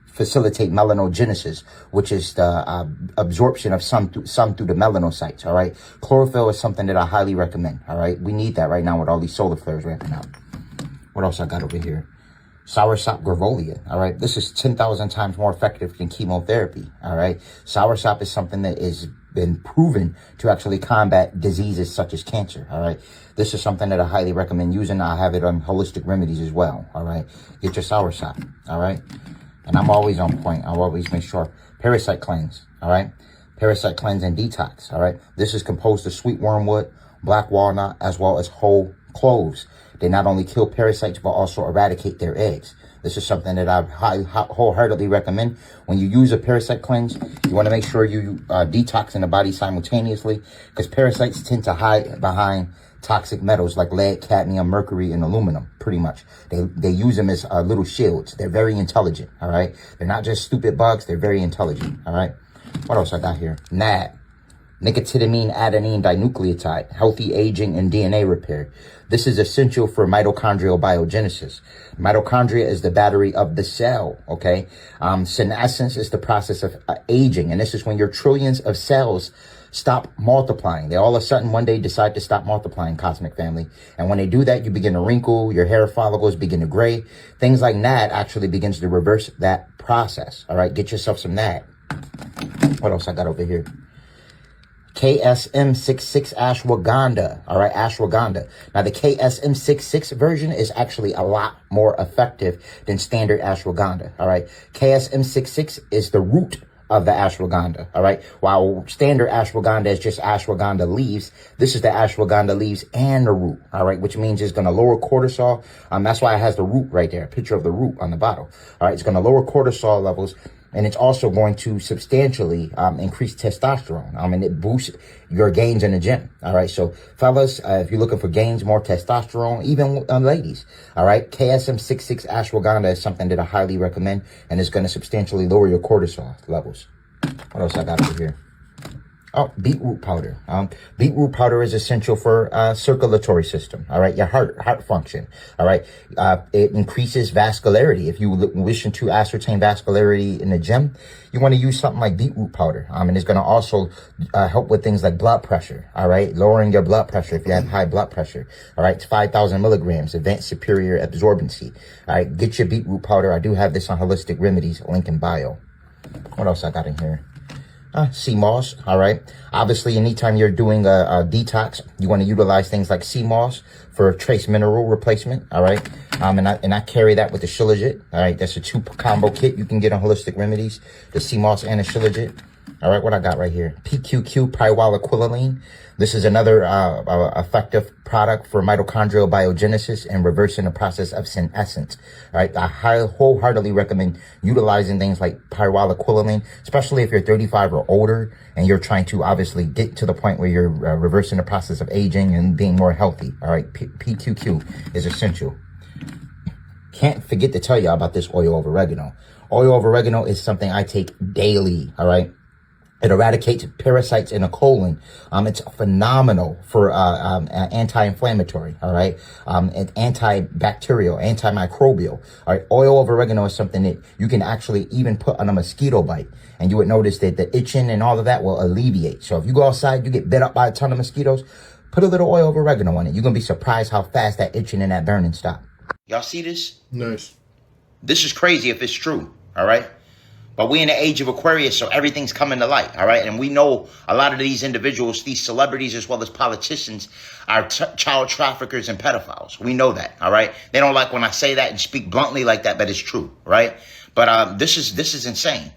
facilitate melanogenesis, which is the absorption of sun through the melanocytes. All right, chlorophyll is something that I highly recommend. All right, we need that right now with all these solar flares ramping up. What else I got over here? Soursop gravolea, all right? This is 10,000 times more effective than chemotherapy, all right? Soursop is something that has been proven to actually combat diseases such as cancer, all right? This is something that I highly recommend using. I have it on Holistic Remedies as well, all right? Get your soursop, all right? And I'm always on point. I'll always make sure. Parasite cleanse, all right? Parasite cleanse and detox, all right? This is composed of sweet wormwood, black walnut, as well as whole cloves. They not only kill parasites, but also eradicate their eggs. This is something that I wholeheartedly recommend. When you use a parasite cleanse, you want to make sure you detox in the body simultaneously, because parasites tend to hide behind toxic metals like lead, cadmium, mercury, and aluminum, pretty much. They use them as little shields. They're very intelligent, all right? They're not just stupid bugs. They're very intelligent, all right? What else I got here? NAD. Nicotinamine adenine dinucleotide, healthy aging and DNA repair. This is essential for mitochondrial biogenesis. Mitochondria is the battery of the cell, okay? Senescence is the process of aging, and this is when your trillions of cells stop multiplying. They all of a sudden one day decide to stop multiplying, cosmic family. And when they do that, you begin to wrinkle, your hair follicles begin to gray. Things like NAD actually begins to reverse that process, all right? Get yourself some NAD. What else I got over here? KSM66 ashwagandha. All right, ashwagandha. Now, the KSM66 version is actually a lot more effective than standard ashwagandha. All right, KSM66 is the root of the ashwagandha. All right, while standard ashwagandha is just ashwagandha leaves, this is the ashwagandha leaves and the root. All right, which means it's going to lower cortisol. That's why it has the root right there, a picture of the root on the bottle. All right, it's going to lower cortisol levels. And it's also going to substantially increase testosterone. And it boosts your gains in the gym. All right. So fellas, if you're looking for gains, more testosterone, even ladies. All right. KSM66 ashwagandha is something that I highly recommend. And it's going to substantially lower your cortisol levels. What else I got over here? Oh, beetroot powder. Beetroot powder is essential for circulatory system. All right, your heart function. All right, it increases vascularity. If you wishing to ascertain vascularity in the gym, you want to use something like beetroot powder. And it's going to also help with things like blood pressure. All right, lowering your blood pressure if you have high blood pressure. All right, it's 5,000 milligrams, advanced superior absorbency. All right, get your beetroot powder. I do have this on Holistic Remedies, link in bio. What else I got in here? Sea moss, all right. Obviously, anytime you're doing a detox, you want to utilize things like sea moss for trace mineral replacement, all right. And I carry that with the Shilajit, all right. That's a 2-combo kit you can get on Holistic Remedies, the sea moss and the Shilajit. All right, what I got right here? PQQ, pyroquinoline. This is another effective product for mitochondrial biogenesis and reversing the process of senescence. All right, I wholeheartedly recommend utilizing things like pyroquinoline, especially if you're 35 or older and you're trying to obviously get to the point where you're reversing the process of aging and being more healthy. All right, PQQ is essential. Can't forget to tell you about this oil of oregano. Oil of oregano is something I take daily. All right. It eradicates parasites in the colon. It's phenomenal for anti-inflammatory, all right? And antibacterial, antimicrobial. All right, oil of oregano is something that you can actually even put on a mosquito bite. And you would notice that the itching and all of that will alleviate. So if you go outside, you get bit up by a ton of mosquitoes, put a little oil of oregano on it. You're going to be surprised how fast that itching and that burning stop. Y'all see this? Nice. This is crazy if it's true, all right? But we're in the age of Aquarius, so everything's coming to light, all right? And we know a lot of these individuals, these celebrities as well as politicians, are child traffickers and pedophiles. We know that, all right? They don't like when I say that and speak bluntly like that, but it's true, right? But this is insane.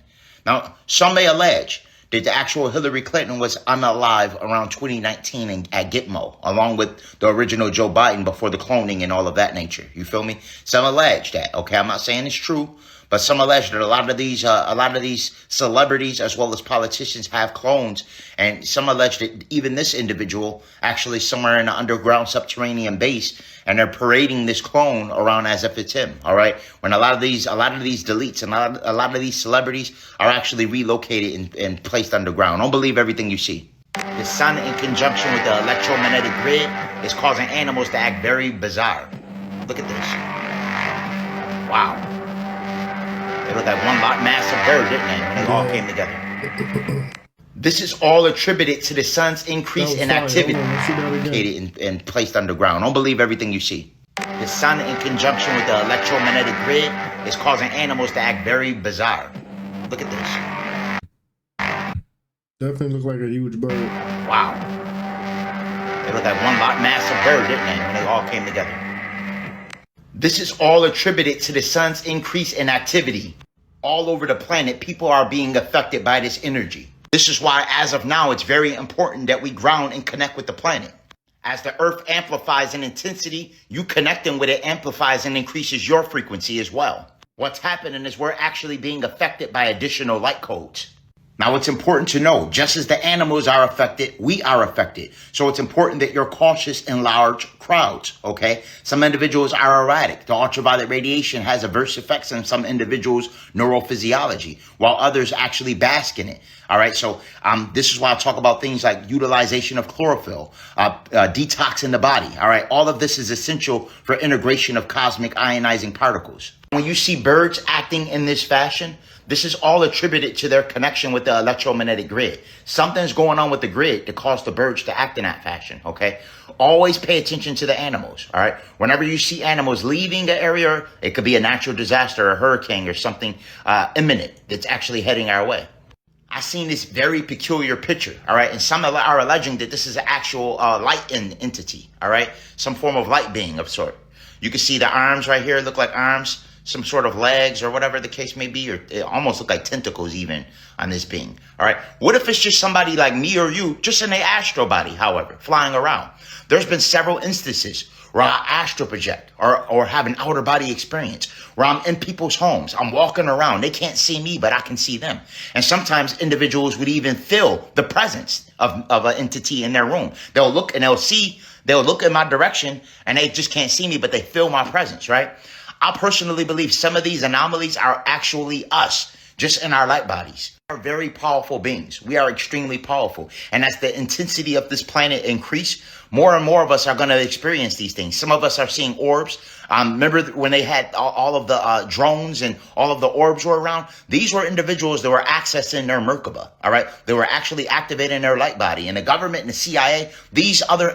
Now, some may allege that the actual Hillary Clinton was unalive around 2019 at Gitmo, along with the original Joe Biden before the cloning and all of that nature. You feel me? Some allege that, okay? I'm not saying it's true. But some allege that a lot of these celebrities as well as politicians have clones, and some allege that even this individual actually somewhere in an underground subterranean base, and they're parading this clone around as if it's him. All right, when a lot of these deletes and a lot of these celebrities are actually relocated and placed underground. Don't believe everything you see. The sun, in conjunction with the electromagnetic grid, is causing animals to act very bizarre. Look at this. Wow. They looked like one massive bird, didn't they? When they all came together. This is all attributed to the sun's increase in activity and placed underground. Don't believe everything you see. The sun, in conjunction with the electromagnetic grid, is causing animals to act very bizarre. Look at this. Definitely look like a huge bird. Wow. They looked like one massive bird, didn't they? When they all came together. This is all attributed to the sun's increase in activity. All over the planet, people are being affected by this energy. This is why, as of now, it's very important that we ground and connect with the planet. As the earth amplifies in intensity, you connecting with it amplifies and increases your frequency as well. What's happening is we're actually being affected by additional light codes. Now, it's important to know, just as the animals are affected, we are affected. So it's important that you're cautious in large crowds, okay? Some individuals are erratic. The ultraviolet radiation has adverse effects on some individuals' neurophysiology, while others actually bask in it, all right? So this is why I talk about things like utilization of chlorophyll, detox in the body, all right? All of this is essential for integration of cosmic ionizing particles. When you see birds acting in this fashion, this is all attributed to their connection with the electromagnetic grid. Something's going on with the grid that caused the birds to act in that fashion, okay? Always pay attention to the animals, all right? Whenever you see animals leaving the area, it could be a natural disaster, a hurricane, or something imminent that's actually heading our way. I seen this very peculiar picture, all right? And some are alleging that this is an actual light entity, all right? Some form of light being of sort. You can see the arms right here look like arms, some sort of legs or whatever the case may be, or it almost look like tentacles even on this being, all right? What if it's just somebody like me or you, just in an astral body, however, flying around? There's been several instances where I astral project or have an outer body experience, where I'm in people's homes, I'm walking around, they can't see me, but I can see them. And sometimes individuals would even feel the presence of an entity in their room. They'll look and they'll look in my direction and they just can't see me, but they feel my presence, right? I personally believe some of these anomalies are actually us, just in our light bodies. We are very powerful beings. We are extremely powerful. And as the intensity of this planet increase, more and more of us are going to experience these things. Some of us are seeing orbs. Remember when they had all of the drones and all of the orbs were around? These were individuals that were accessing their Merkaba, all right? They were actually activating their light body. And the government and the CIA, these other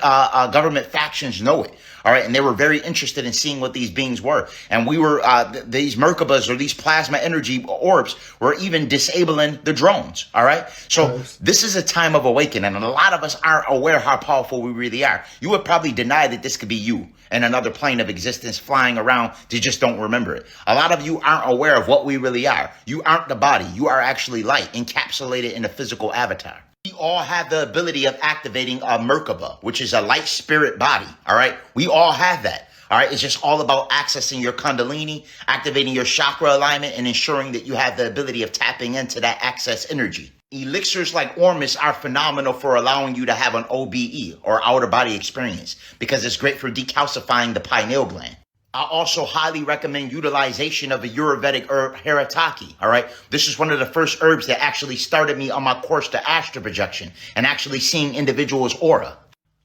government factions know it, all right? And they were very interested in seeing what these beings were. And we were, these Merkabas or these plasma energy orbs were even disabling the drones, all right? So this is a time of awakening. And a lot of us aren't aware how powerful we really are. You would probably deny that this could be you in another plane of existence flying around. You just don't remember it. A lot of you aren't aware of what we really are. You aren't the body. You are actually light encapsulated in a physical avatar. We all have the ability of activating a Merkaba, which is a light spirit body. All right. We all have that. All right. It's just all about accessing your Kundalini, activating your chakra alignment, and ensuring that you have the ability of tapping into that access energy. Elixirs like Ormus are phenomenal for allowing you to have an OBE or outer body experience because it's great for decalcifying the pineal gland. I also highly recommend utilization of a Ayurvedic herb, Haritaki, all right? This is one of the first herbs that actually started me on my course to astral projection and actually seeing individuals' aura.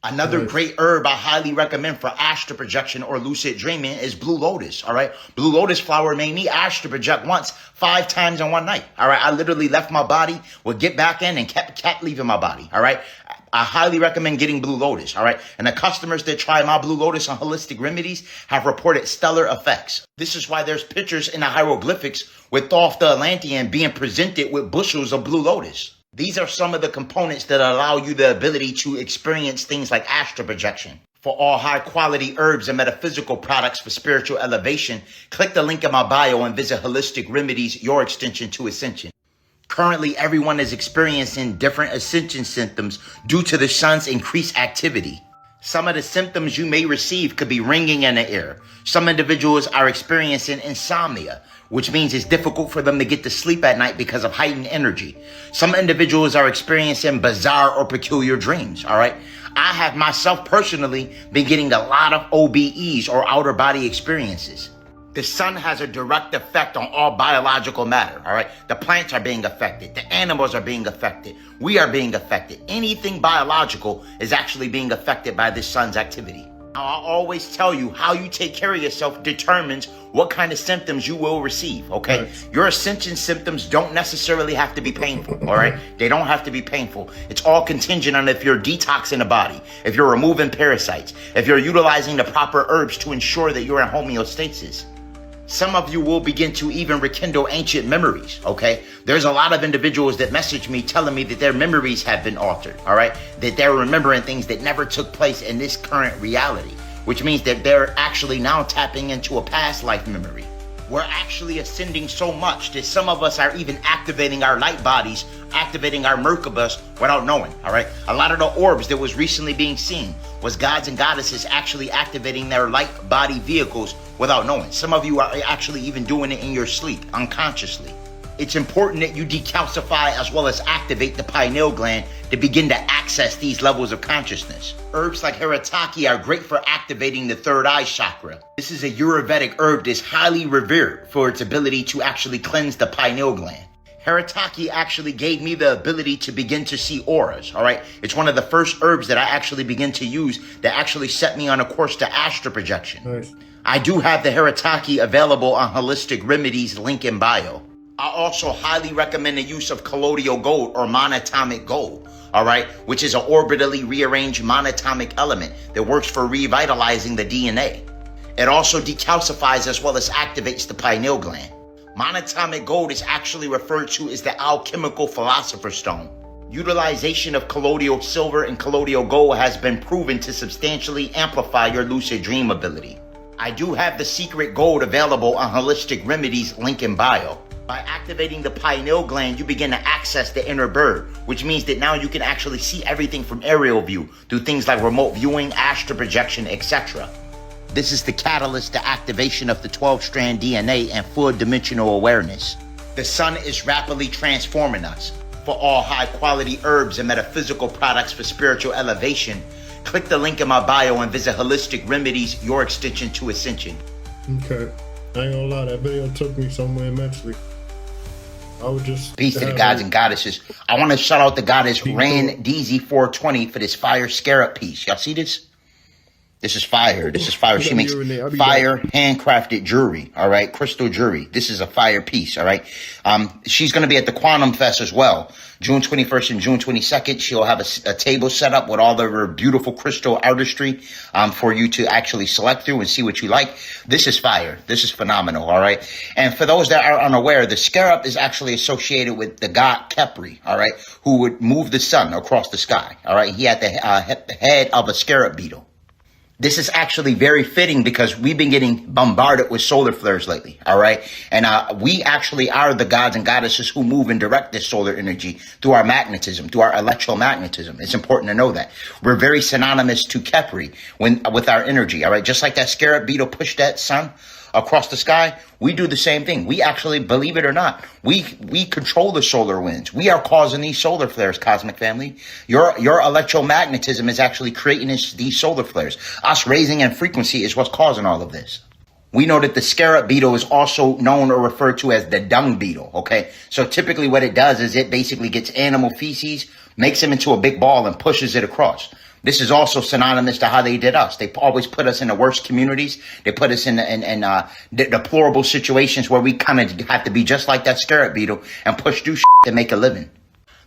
Another great herb I highly recommend for astral projection or lucid dreaming is blue lotus, all right? Blue lotus flower made me astral project once, 5 times in one night, all right? I literally left my body, would get back in and kept leaving my body, all right? I highly recommend getting blue lotus, all right? And the customers that try my blue lotus on holistic remedies have reported stellar effects. This is why there's pictures in the hieroglyphics with Thoth the Atlantean being presented with bushels of blue lotus. These are some of the components that allow you the ability to experience things like astral projection. For all high quality herbs and metaphysical products for spiritual elevation, click the link in my bio and visit Holistic Remedies, your extension to ascension. Currently, everyone is experiencing different ascension symptoms due to the sun's increased activity. Some of the symptoms you may receive could be ringing in the ear. Some individuals are experiencing insomnia, which means it's difficult for them to get to sleep at night because of heightened energy. Some individuals are experiencing bizarre or peculiar dreams, all right? I have myself personally been getting a lot of OBEs or outer body experiences. The sun has a direct effect on all biological matter, all right? The plants are being affected. The animals are being affected. We are being affected. Anything biological is actually being affected by this sun's activity. I always tell you how you take care of yourself determines what kind of symptoms you will receive, okay? Right. Your ascension symptoms don't necessarily have to be painful, all right? They don't have to be painful. It's all contingent on if you're detoxing the body, if you're removing parasites, if you're utilizing the proper herbs to ensure that you're in homeostasis. Some of you will begin to even rekindle ancient memories, okay? There's a lot of individuals that message me telling me that their memories have been altered, all right? That they're remembering things that never took place in this current reality, which means that they're actually now tapping into a past life memory. We're actually ascending so much that some of us are even activating our light bodies, activating our Merkabas without knowing, all right? A lot of the orbs that was recently being seen was gods and goddesses actually activating their light body vehicles without knowing. Some of you are actually even doing it in your sleep, unconsciously. It's important that you decalcify as well as activate the pineal gland to begin to access these levels of consciousness. Herbs like Haritaki are great for activating the third eye chakra. This is a Ayurvedic herb that's highly revered for its ability to actually cleanse the pineal gland. Haritaki actually gave me the ability to begin to see auras, all right? It's one of the first herbs that I actually begin to use that actually set me on a course to astral projection. Nice. I do have the Haritaki available on Holistic Remedies, link in bio. I also highly recommend the use of colloidal gold or monatomic gold, all right, which is an orbitally rearranged monatomic element that works for revitalizing the DNA. It also decalcifies as well as activates the pineal gland. Monatomic gold is actually referred to as the alchemical philosopher's stone. Utilization of colloidal silver and colloidal gold has been proven to substantially amplify your lucid dream ability. I do have the secret gold available on Holistic Remedies link in bio. By activating the pineal gland, you begin to access the inner bird, which means that now you can actually see everything from aerial view through things like remote viewing, astral projection, etc. This is the catalyst to activation of the 12-strand DNA and full dimensional awareness. The sun is rapidly transforming us. For all high-quality herbs and metaphysical products for spiritual elevation, click the link in my bio and visit Holistic Remedies, your extension to ascension. Okay. I ain't gonna lie, that video took me somewhere immensely. I would just... Peace to the gods and goddesses. I want to shout out the goddess Ran DZ420 for this fire scarab piece. Y'all see this? This is fire. This is fire. She makes fire handcrafted jewelry. All right. Crystal jewelry. This is a fire piece. All right. She's going to be at the Quantum Fest as well. June 21st and June 22nd. She'll have a table set up with all of her beautiful crystal artistry, for you to actually select through and see what you like. This is fire. This is phenomenal. All right. And for those that are unaware, the scarab is actually associated with the god Khepri. All right. Who would move the sun across the sky. All right. He had the head of a scarab beetle. This is actually very fitting because we've been getting bombarded with solar flares lately, all right? And we actually are the gods and goddesses who move and direct this solar energy through our magnetism, through our electromagnetism. It's important to know that. We're very synonymous to Khepri with our energy, all right? Just like that scarab beetle pushed that sun across the sky, we do the same thing. We actually, believe it or not, we control the solar winds. We are causing these solar flares, cosmic family. Your electromagnetism is actually creating these solar flares. Us raising in frequency is what's causing all of this. We know that the scarab beetle is also known or referred to as the dung beetle, okay? So typically what it does is it basically gets animal feces, makes them into a big ball and pushes it across. This is also synonymous to how they did us. They always put us in the worst communities. They put us in deplorable situations where we kind of have to be just like that scarab beetle and push through shit to make a living.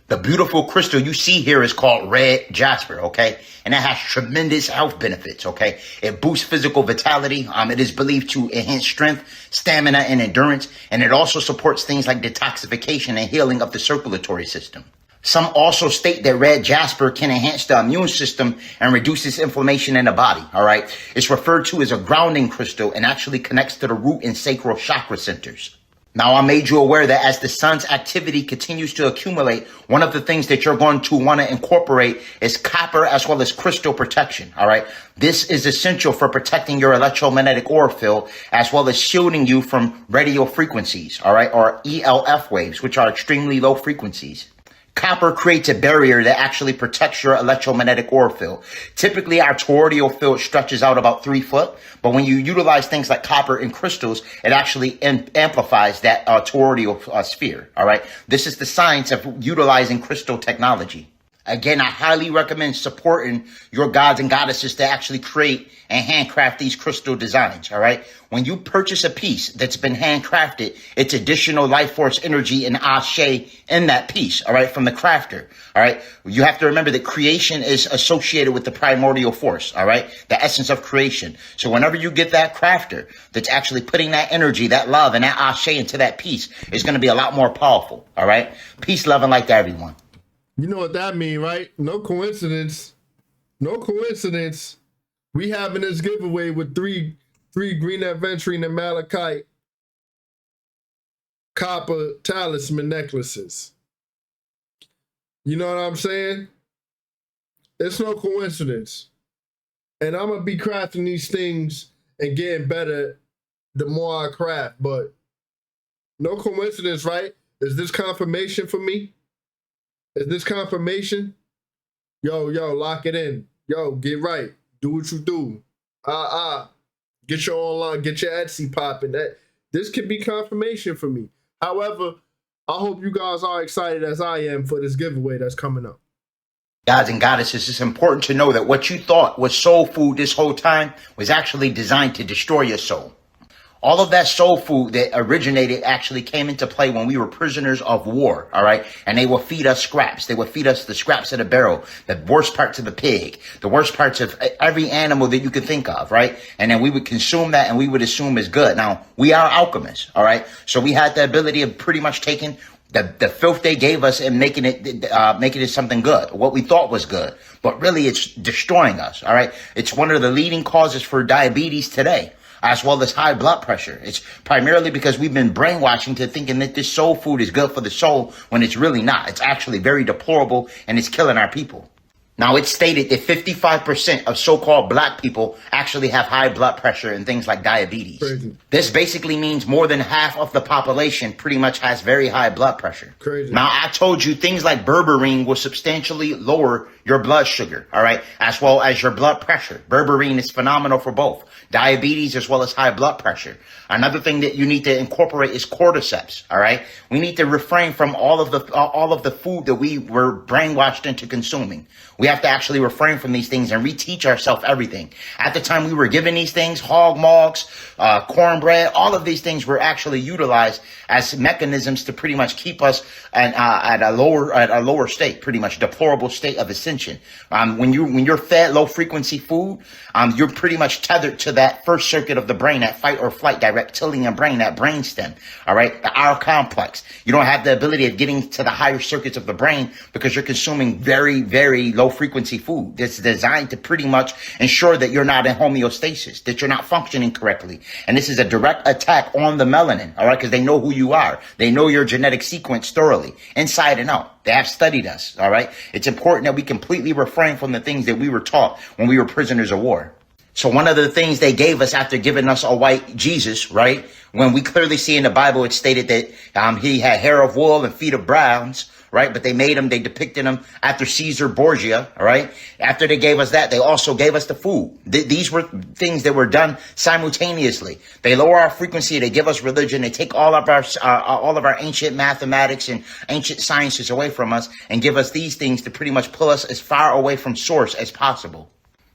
The beautiful crystal you see here is called red jasper, okay? And it has tremendous health benefits, okay? It boosts physical vitality. It is believed to enhance strength, stamina, and endurance. And it also supports things like detoxification and healing of the circulatory system. Some also state that red jasper can enhance the immune system and reduces inflammation in the body, all right? It's referred to as a grounding crystal and actually connects to the root and sacral chakra centers. Now, I made you aware that as the sun's activity continues to accumulate, one of the things that you're going to want to incorporate is copper as well as crystal protection, all right? This is essential for protecting your electromagnetic aura field as well as shielding you from radio frequencies, all right, or ELF waves, which are extremely low frequencies. Copper creates a barrier that actually protects your electromagnetic aura field. Typically, our toroidal field stretches out about 3 foot, but when you utilize things like copper and crystals, it actually amplifies that toroidal sphere, all right? This is the science of utilizing crystal technology. Again, I highly recommend supporting your gods and goddesses to actually create and handcraft these crystal designs, all right? When you purchase a piece that's been handcrafted, it's additional life force energy and ashe in that piece, all right, from the crafter, all right? You have to remember that creation is associated with the primordial force, all right? The essence of creation. So whenever you get that crafter that's actually putting that energy, that love, and that ashe into that piece, it's going to be a lot more powerful, all right? Peace, love, and light to everyone. You know what that mean, right? No coincidence. No coincidence. We having this giveaway with three green aventurine and malachite copper talisman necklaces. You know what I'm saying? It's no coincidence. And I'm going to be crafting these things and getting better the more I craft. But no coincidence, right? Is this confirmation for me? Is this confirmation? Yo, lock it in. Yo, get right. Do what you do. Get your online, get your Etsy popping. This could be confirmation for me. However, I hope you guys are excited as I am for this giveaway that's coming up. Gods and goddesses, it's important to know that what you thought was soul food this whole time was actually designed to destroy your soul. All of that soul food that originated actually came into play when we were prisoners of war, all right? And they will feed us scraps. They will feed us the scraps of the barrel, the worst parts of the pig, the worst parts of every animal that you could think of, right? And then we would consume that and we would assume is good. Now, we are alchemists, all right? So we had the ability of pretty much taking the filth they gave us and making it something good, what we thought was good. But really, it's destroying us, all right? It's one of the leading causes for diabetes today, as well as high blood pressure. It's primarily because we've been brainwashing to thinking that this soul food is good for the soul when it's really not. It's actually very deplorable and it's killing our people. Now, it's stated that 55% of so-called black people actually have high blood pressure and things like diabetes. Crazy. This basically means more than half of the population pretty much has very high blood pressure. Crazy. Now, I told you things like berberine will substantially lower your blood sugar, all right, as well as your blood pressure. Berberine is phenomenal for both diabetes as well as high blood pressure. Another thing that you need to incorporate is cordyceps, all right? We need to refrain from all of the food that we were brainwashed into consuming. We have to actually refrain from these things and reteach ourselves everything. At the time we were given these things, hog mogs, cornbread, all of these things were actually utilized as mechanisms to pretty much keep us at a lower state, pretty much deplorable state of ascension. When you're fed low frequency food, you're pretty much tethered to that first circuit of the brain, that fight or flight, that reptilian brain, that brain stem, all right, the R complex. You don't have the ability of getting to the higher circuits of the brain because you're consuming very, very low frequency food that's designed to pretty much ensure that you're not in homeostasis, that you're not functioning correctly. And this is a direct attack on the melanin, all right, because they know who you are. They know your genetic sequence thoroughly, inside and out. They have studied us, all right? It's important that we completely refrain from the things that we were taught when we were prisoners of war. So one of the things they gave us after giving us a white Jesus, right? When we clearly see in the Bible, it stated that he had hair of wool and feet of bronze, right? But they depicted him after Caesar Borgia, all right? After they gave us that, they also gave us the food. These were things that were done simultaneously. They lower our frequency, they give us religion, they take all of our ancient mathematics and ancient sciences away from us and give us these things to pretty much pull us as far away from source as possible.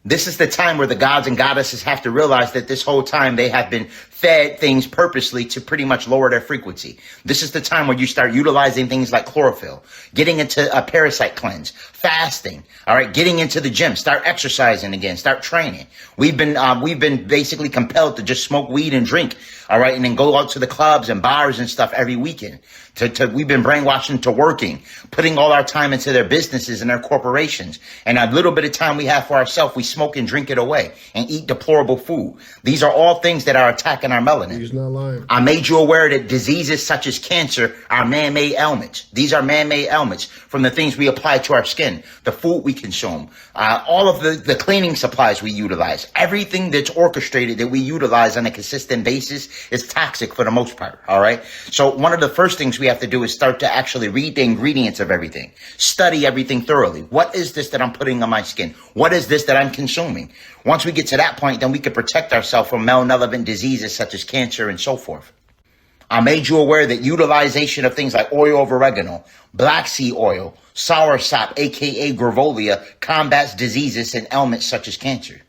This is the time where the gods and goddesses have to realize that this whole time they have been fed things purposely to pretty much lower their frequency. This is the time where you start utilizing things like chlorophyll, getting into a parasite cleanse, fasting, all right, getting into the gym, start exercising again, start training. We've been basically compelled to just smoke weed and drink, all right, and then go out to the clubs and bars and stuff every weekend. We've been brainwashed into working, putting all our time into their businesses and their corporations. And a little bit of time we have for ourselves, we smoke and drink it away and eat deplorable food. These are all things that are attacking our melanin. He's not lying. I made you aware that diseases such as cancer are man-made ailments. These are man-made ailments from the things we apply to our skin, the food we consume, all of the cleaning supplies we utilize. Everything that's orchestrated that we utilize on a consistent basis is toxic for the most part, all right? So one of the first things we have to do is start to actually read the ingredients of everything. Study everything thoroughly. What is this that I'm putting on my skin? What is this that I'm consuming? Once we get to that point, then we can protect ourselves from malnourished diseases such as cancer and so forth. I made you aware that utilization of things like oil of oregano, black seed oil, soursop, aka Gravolia, combats diseases and ailments such as cancer.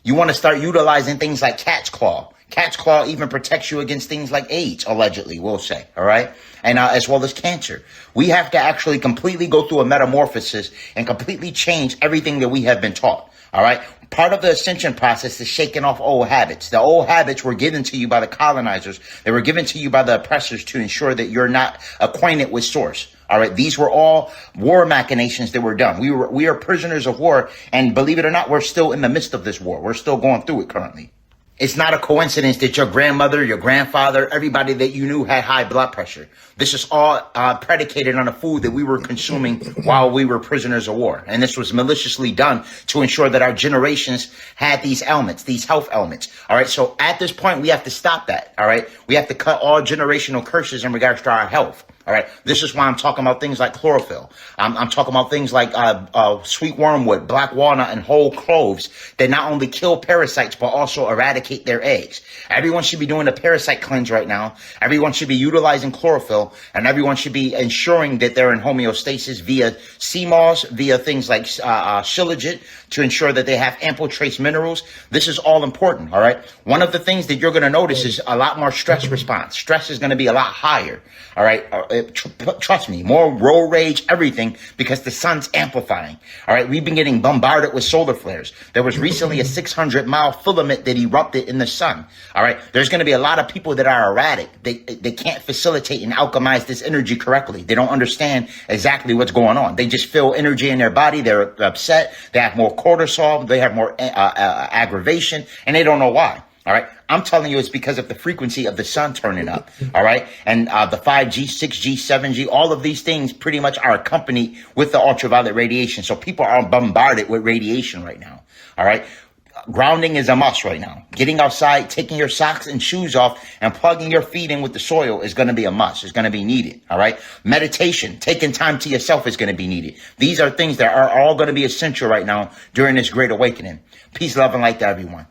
You want to start utilizing things like cat's claw. Cat's claw even protects you against things like AIDS, allegedly, we'll say, all right? And as well as cancer. We have to actually completely go through a metamorphosis and completely change everything that we have been taught, all right? Part of the ascension process is shaking off old habits. The old habits were given to you by the colonizers. They were given to you by the oppressors to ensure that you're not acquainted with source. All right. These were all war machinations that were done. We are prisoners of war. And believe it or not, we're still in the midst of this war. We're still going through it currently. It's not a coincidence that your grandmother, your grandfather, everybody that you knew had high blood pressure. This is all predicated on the food that we were consuming while we were prisoners of war. And this was maliciously done to ensure that our generations had these ailments, these health ailments. All right. So at this point, we have to stop that. All right. We have to cut all generational curses in regards to our health. All right. This is why I'm talking about things like chlorophyll. I'm talking about things like sweet wormwood, black walnut, and whole cloves that not only kill parasites, but also eradicate eradicate their eggs. Everyone should be doing a parasite cleanse right now. Everyone should be utilizing chlorophyll, and everyone should be ensuring that they're in homeostasis via CMOS, via things like Shilajit, to ensure that they have ample trace minerals. This is all important, all right? One of the things that you're going to notice is a lot more stress response. Stress is going to be a lot higher, all right? Trust me, more road rage, everything, because the sun's amplifying, all right? We've been getting bombarded with solar flares. There was recently a 600-mile filament that erupted in the sun, all right? There's going to be a lot of people that are erratic. They can't facilitate and alchemize this energy correctly. They don't understand exactly what's going on. They just feel energy in their body. They're upset. They have more cortisol. They have more aggravation, and they don't know why. All right. I'm telling you, it's because of the frequency of the sun turning up. All right. And the 5G, 6G, 7G, all of these things pretty much are accompanied with the ultraviolet radiation. So people are bombarded with radiation right now. All right. Grounding is a must right now. Getting outside, taking your socks and shoes off and plugging your feet in with the soil is going to be a must. It's going to be needed. All right. Meditation, taking time to yourself is going to be needed. These are things that are all going to be essential right now during this great awakening. Peace, love, and light to everyone.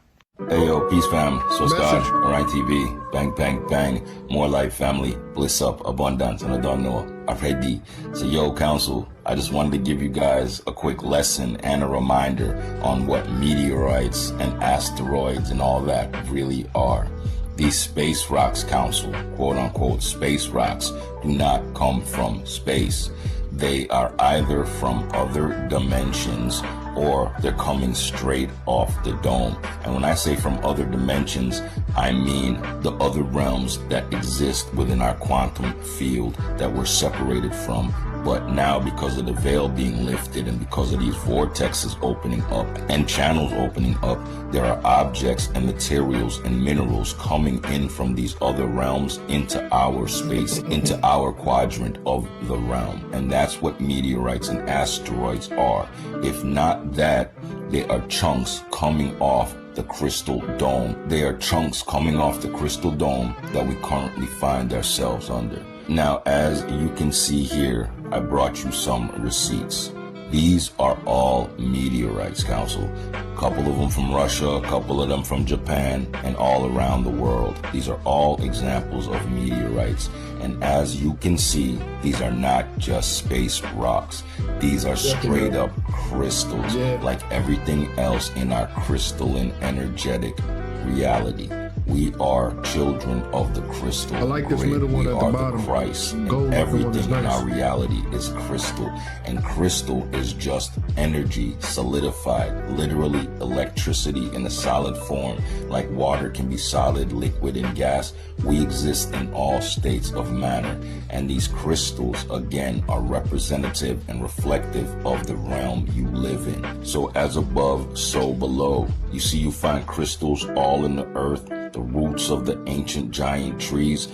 Hey yo, peace fam, so Scott, Orion TV, bang bang bang, more life family, bliss up, abundance, and I don't know, already. So yo council, I just wanted to give you guys a quick lesson and a reminder on what meteorites and asteroids and all that really are. These space rocks, council, quote unquote space rocks, do not come from space. They are either from other dimensions or they're coming straight off the dome. And when I say from other dimensions, I mean the other realms that exist within our quantum field that we're separated from. But now, because of the veil being lifted and because of these vortexes opening up and channels opening up, there are objects and materials and minerals coming in from these other realms into our space, into our quadrant of the realm. And that's what meteorites and asteroids are. If not that, they are chunks coming off the crystal dome. They are chunks coming off the crystal dome that we currently find ourselves under. Now, as you can see here, I brought you some receipts. These are all meteorites, council. A couple of them from Russia, a couple of them from Japan, and all around the world. These are all examples of meteorites. And as you can see, these are not just space rocks. These are straight up crystals, like everything else in our crystalline energetic reality. We are children of the crystal. I like this middle one at the bottom. Christ. And everything in our reality is crystal. And crystal is just energy solidified, literally electricity in a solid form. Like water can be solid, liquid, and gas. We exist in all states of matter. And these crystals, again, are representative and reflective of the realm you live in. So as above, so below. You see, you find crystals all in the earth, the roots of the ancient giant trees,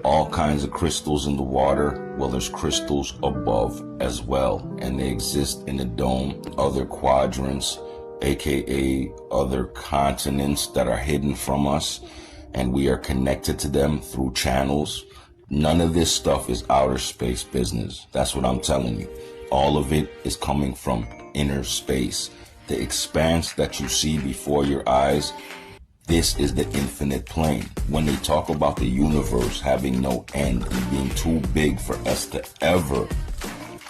all kinds of crystals in the water. Well, there's crystals above as well, and they exist in the dome, other quadrants, aka other continents that are hidden from us, and we are connected to them through channels. None of this stuff is outer space business. That's what I'm telling you. All of it is coming from inner space. The expanse that you see before your eyes, this is the infinite plane. When they talk about the universe having no end and being too big for us to ever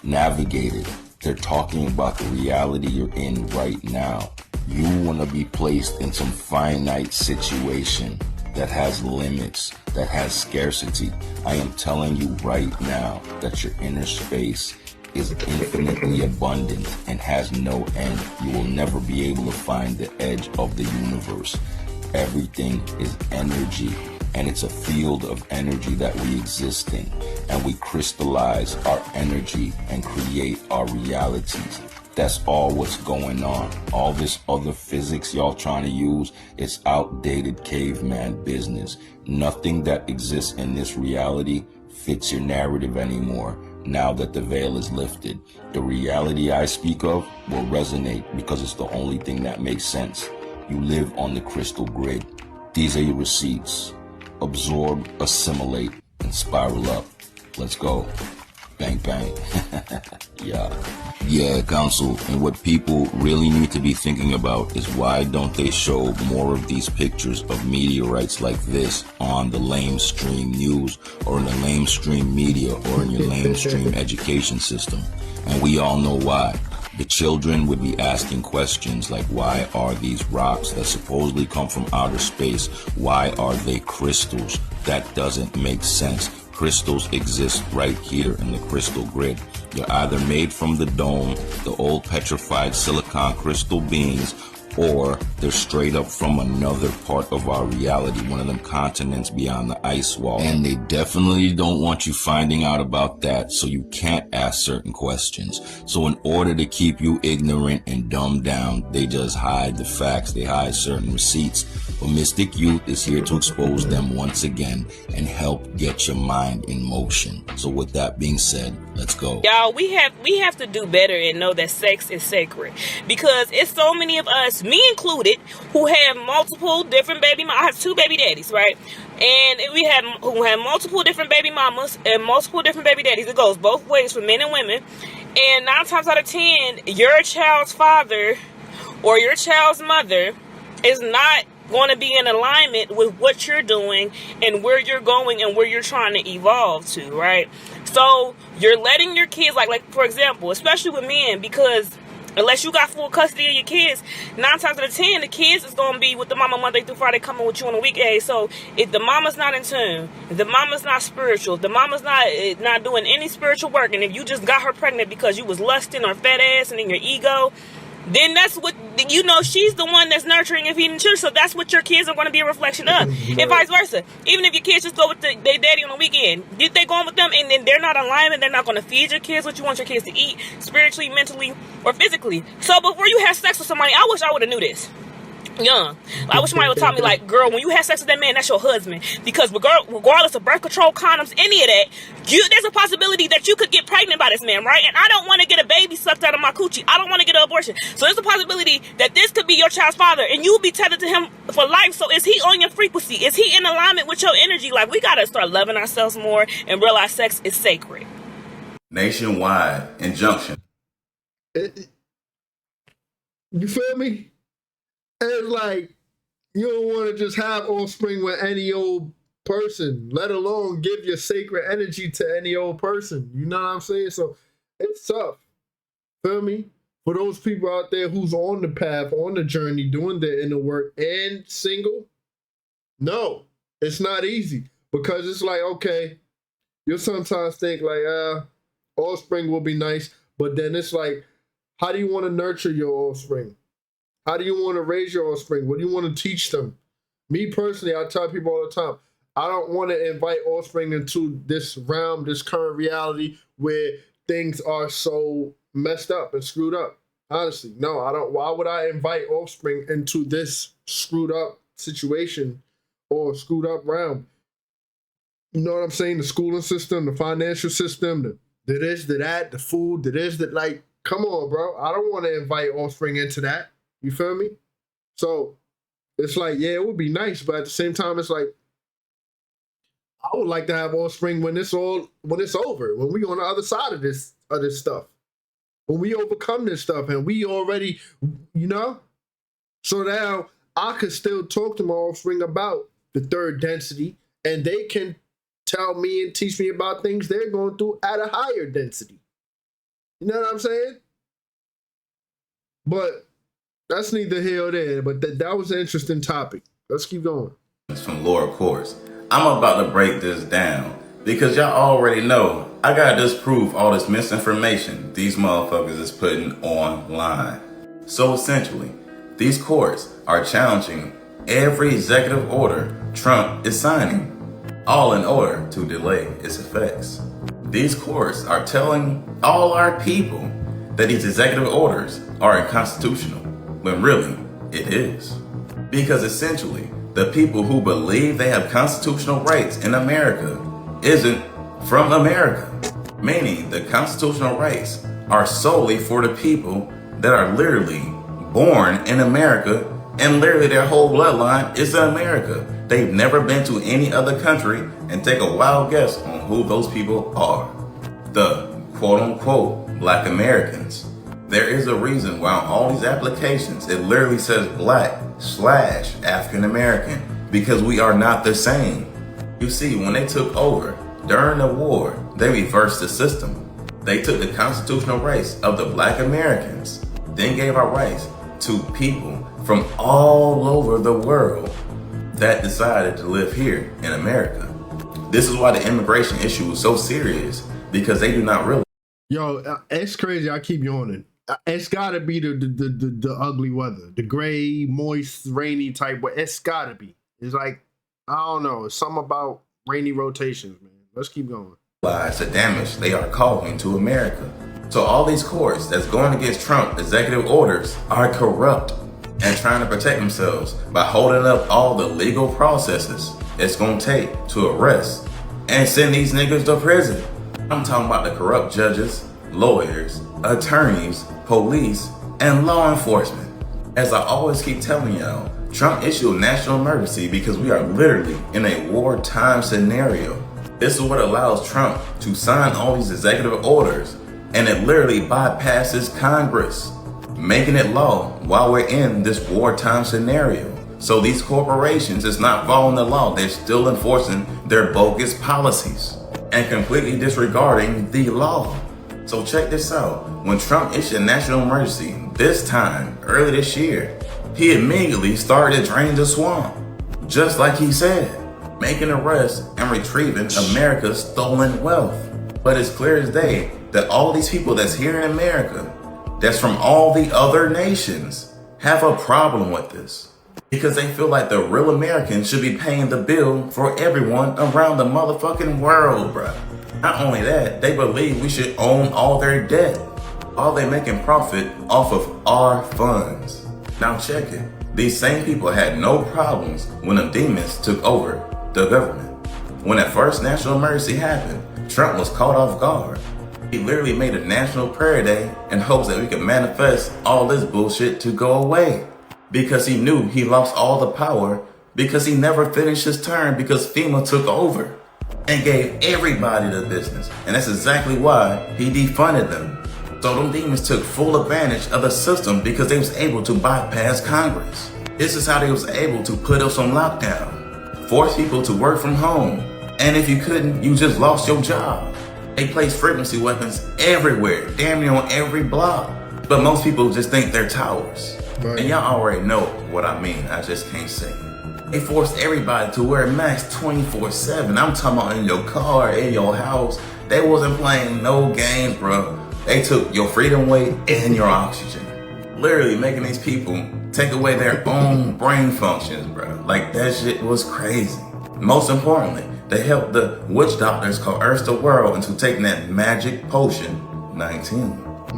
navigate it, they're talking about the reality you're in right now. You want to be placed in some finite situation that has limits, that has scarcity. I am telling you right now that your inner space is infinitely abundant and has no end. You will never be able to find the edge of the universe. Everything is energy, and it's a field of energy that we exist in, and we crystallize our energy and create our realities. That's all what's going on. All this other physics y'all trying to use is outdated caveman business. Nothing that exists in this reality fits your narrative anymore. Now that the veil is lifted, the reality I speak of will resonate because it's the only thing that makes sense. You live on the crystal grid. These are your receipts. Absorb, assimilate, and spiral up. Let's go. Bang, bang. Yeah, Council. And what people really need to be thinking about is why don't they show more of these pictures of meteorites like this on the lamestream news or in the lamestream media or in your lamestream education system? And we all know why. The children would be asking questions like, why are these rocks that supposedly come from outer space, why are they crystals? That doesn't make sense. Crystals exist right here in the crystal grid. They're either made from the dome, the old petrified silicon crystal beings, or they're straight up from another part of our reality, one of them continents beyond the ice wall. And they definitely don't want you finding out about that, so you can't ask certain questions. So in order to keep you ignorant and dumbed down, they just hide the facts, they hide certain receipts. But Mystic Youth is here to expose them once again and help get your mind in motion. So with that being said, let's go. Y'all, we have to do better and know that sex is sacred, because it's so many of us, me included, who have multiple different baby mamas. I have 2 baby daddies, right? And who have multiple different baby mamas and multiple different baby daddies. It goes both ways for men and women. And 9 times out of 10, your child's father or your child's mother is not going to be in alignment with what you're doing and where you're going and where you're trying to evolve to, right? So you're letting your kids, like for example, especially with men, because unless you got full custody of your kids, 9 times out of 10, the kids is going to be with the mama Monday through Friday, coming with you on the weekday. So if the mama's not in tune, if the mama's not spiritual, if the mama's not doing any spiritual work, and if you just got her pregnant because you was lusting or fat ass and in your ego, then that's what, you know, she's the one that's nurturing and feeding children. So that's what your kids are going to be a reflection of. And vice versa. Even if your kids just go with their daddy on the weekend, if they going with them and then they're not in alignment, they're not going to feed your kids what you want your kids to eat, spiritually, mentally, or physically. So before you have sex with somebody, I wish I would have knew this young. I wish somebody would taught me, like, girl, when you have sex with that man, that's your husband. Because regardless of birth control, condoms, any of that, there's a possibility that you could get pregnant by this man, right? And I don't want to get a baby sucked out of my coochie. I don't want to get an abortion. So there's a possibility that this could be your child's father, and you will be tethered to him for life. So is he on your frequency? Is he in alignment with your energy? Like, we got to start loving ourselves more and realize sex is sacred. Nationwide injunction. You feel me? It's like, you don't want to just have offspring with any old person, let alone give your sacred energy to any old person. You know what I'm saying? So it's tough. Feel me? For those people out there who's on the path, on the journey, doing their inner work and single, no, it's not easy. Because it's like, okay, you'll sometimes think like, offspring will be nice, but then it's like, how do you want to nurture your offspring? How do you want to raise your offspring? What do you want to teach them? Me personally, I tell people all the time, I don't want to invite offspring into this realm, this current reality where things are so messed up and screwed up. Honestly, no, I don't. Why would I invite offspring into this screwed up situation or screwed up realm? You know what I'm saying? The schooling system, the financial system, the this, the that, the food, the this, that, like, come on, bro. I don't want to invite offspring into that. You feel me? So it's like, yeah, it would be nice, but at the same time, it's like, I would like to have offspring when it's over, when we on the other side of this stuff, when we overcome this stuff and we already, you know. So now I could still talk to my offspring about the third density, and they can tell me and teach me about things they're going through at a higher density. You know what I'm saying? But that's neither here or there, but that was an interesting topic. Let's keep going. It's from Laura Course. I'm about to break this down because y'all already know I gotta disprove all this misinformation these motherfuckers is putting online. So essentially, these courts are challenging every executive order Trump is signing, all in order to delay its effects. These courts are telling all our people that these executive orders are unconstitutional, when really, it is. Because essentially, the people who believe they have constitutional rights in America isn't from America. Meaning the constitutional rights are solely for the people that are literally born in America, and literally their whole bloodline is in America. They've never been to any other country, and take a wild guess on who those people are. The quote unquote black Americans. There is a reason why on all these applications it literally says black/African American, because we are not the same. You see, when they took over during the war, they reversed the system. They took the constitutional rights of the black Americans, then gave our rights to people from all over the world that decided to live here in America. This is why the immigration issue is so serious, because they do not realize. Yo, it's crazy. I keep yawning. It's gotta be the ugly weather, the gray, moist, rainy type. But it's gotta be. It's like, I don't know. It's something about rainy rotations, man. Let's keep going. The damage they are causing to America. So all these courts that's going against Trump executive orders are corrupt and trying to protect themselves by holding up all the legal processes it's gonna take to arrest and send these niggas to prison. I'm talking about the corrupt judges, lawyers, attorneys, police, and law enforcement. As I always keep telling y'all, Trump issued a national emergency because we are literally in a wartime scenario. This is what allows Trump to sign all these executive orders, and it literally bypasses Congress, making it law while we're in this wartime scenario. So these corporations is not following the law. They're still enforcing their bogus policies and completely disregarding the law. So check this out. When Trump issued a national emergency this time, early this year, he immediately started to drain the swamp, just like he said, making arrests and retrieving America's stolen wealth. But it's clear as day that all these people that's here in America, that's from all the other nations, have a problem with this. Because they feel like the real Americans should be paying the bill for everyone around the motherfucking world, bruh. Not only that, they believe we should own all their debt, while they making profit off of our funds. Now check it. These same people had no problems when the demons took over the government. When that first national emergency happened, Trump was caught off guard. He literally made a national prayer day in hopes that we could manifest all this bullshit to go away. Because he knew he lost all the power, because he never finished his term, because FEMA took over and gave everybody the business. And that's exactly why he defunded them. So them demons took full advantage of the system because they was able to bypass Congress. This is how they was able to put us on lockdown, force people to work from home. And if you couldn't, you just lost your job. They placed frequency weapons everywhere, damn near on every block. But most people just think they're towers. Right. And y'all already know what I mean, I just can't say it. They forced everybody to wear masks 24/7. I'm talking about in your car, in your house. They wasn't playing no games, bro. They took your freedom weight and your oxygen. Literally making these people take away their own brain functions, bro. Like, that shit was crazy. Most importantly, they helped the witch doctors coerce the world into taking that magic potion, 19,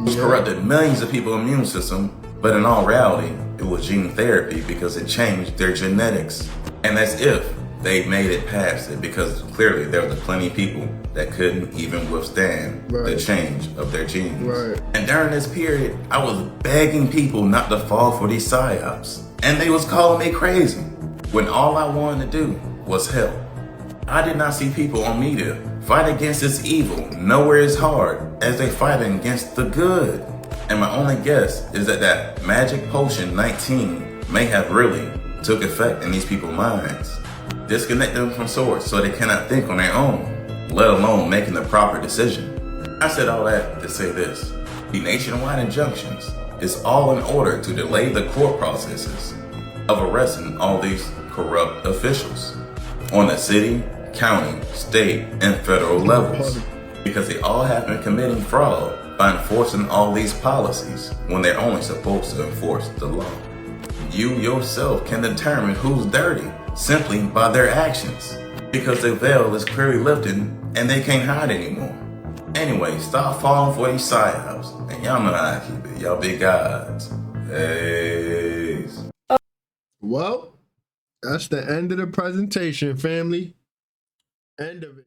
which corrupted millions of people's immune system. But in all reality, it was gene therapy because it changed their genetics. And that's if they made it past it, because clearly there was plenty of people that couldn't even withstand the change of their genes. And during this period, I was begging people not to fall for these psyops. And they was calling me crazy, when all I wanted to do was help. I did not see people on media fight against this evil nowhere as hard as they fighting against the good. And my only guess is that that magic potion 19 may have really took effect in these people's minds, disconnect them from source so they cannot think on their own, let alone making the proper decision. I said all that to say this: the nationwide injunctions is all in order to delay the court processes of arresting all these corrupt officials on the city, county, state, and federal levels, because they all have been committing fraud by enforcing all these policies when they're only supposed to enforce the law. You yourself can determine who's dirty simply by their actions, because the veil is clearly lifted and they can't hide anymore. Anyway, stop falling for these psyops, and y'all know how I keep it. Y'all big gods. Peace. Well, that's the end of the presentation, family. End of it.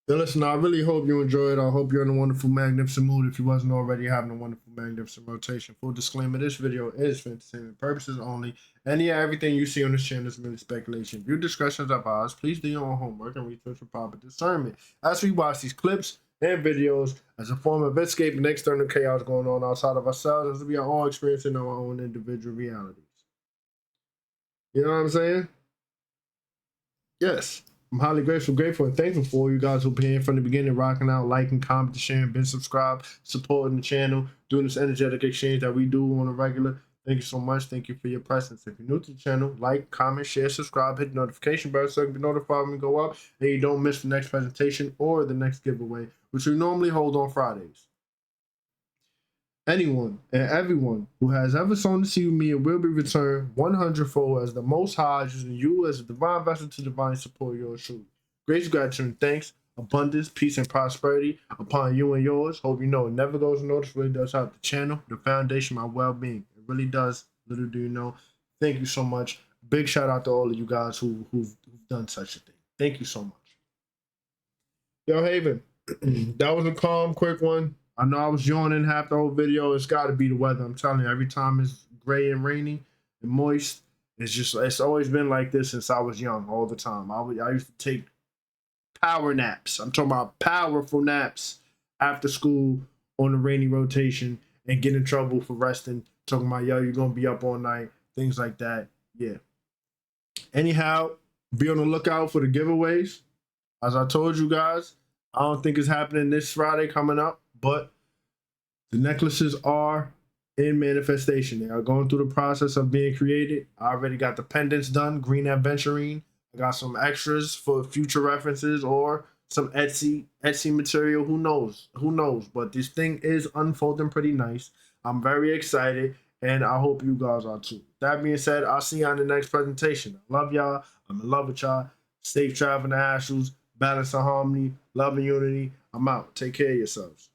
So listen, I really hope you enjoyed. I hope you're in a wonderful, magnificent mood. If you wasn't already having a wonderful, magnificent rotation. Full disclaimer, this video is for entertainment purposes only. Everything you see on this channel is merely speculation. View discussions of ours. Please do your own homework and research for proper discernment. As we watch these clips, and videos as a form of escaping external chaos going on outside of ourselves, as we are all experiencing our own individual realities. You know what I'm saying? Yes. I'm highly grateful, and thankful for you guys who've been here from the beginning, rocking out, liking, commenting, sharing, been subscribed, supporting the channel, doing this energetic exchange that we do on a regular. Thank you so much. Thank you for your presence. If you're new to the channel, like, comment, share, subscribe, hit the notification bell so you can be notified when we go up and you don't miss the next presentation or the next giveaway, which we normally hold on Fridays. Anyone and everyone who has ever sown the seed with me, it will be returned 100-fold as the Most High, using you as a divine vessel to divinely support yours truly. Grace, gratitude, and thanks, abundance, peace, and prosperity upon you and yours. Hope you know it never goes unnoticed. Really does help the channel, the foundation, my well-being. It really does. Little do you know. Thank you so much. Big shout out to all of you guys who've done such a thing. Thank you so much. Yo, Haven, that was a calm, quick one. I know I was yawning half the whole video. It's got to be the weather. I'm telling you, every time it's gray and rainy and moist, it's always been like this since I was young, all the time. I used to take power naps. I'm talking about powerful naps after school on the rainy rotation and get in trouble for resting. Talking about, yo, you're going to be up all night, things like that. Yeah. Anyhow, be on the lookout for the giveaways. As I told you guys, I don't think it's happening this Friday coming up, but the necklaces are in manifestation. They are going through the process of being created. I already got the pendants done, green aventurine. I got some extras for future references or some Etsy material. Who knows? Who knows? But this thing is unfolding pretty nice. I'm very excited, and I hope you guys are too. That being said, I'll see you on the next presentation. I love y'all. I'm in love with y'all. Safe traveling to Ashles. Balance and harmony. Love and unity. I'm out. Take care of yourselves.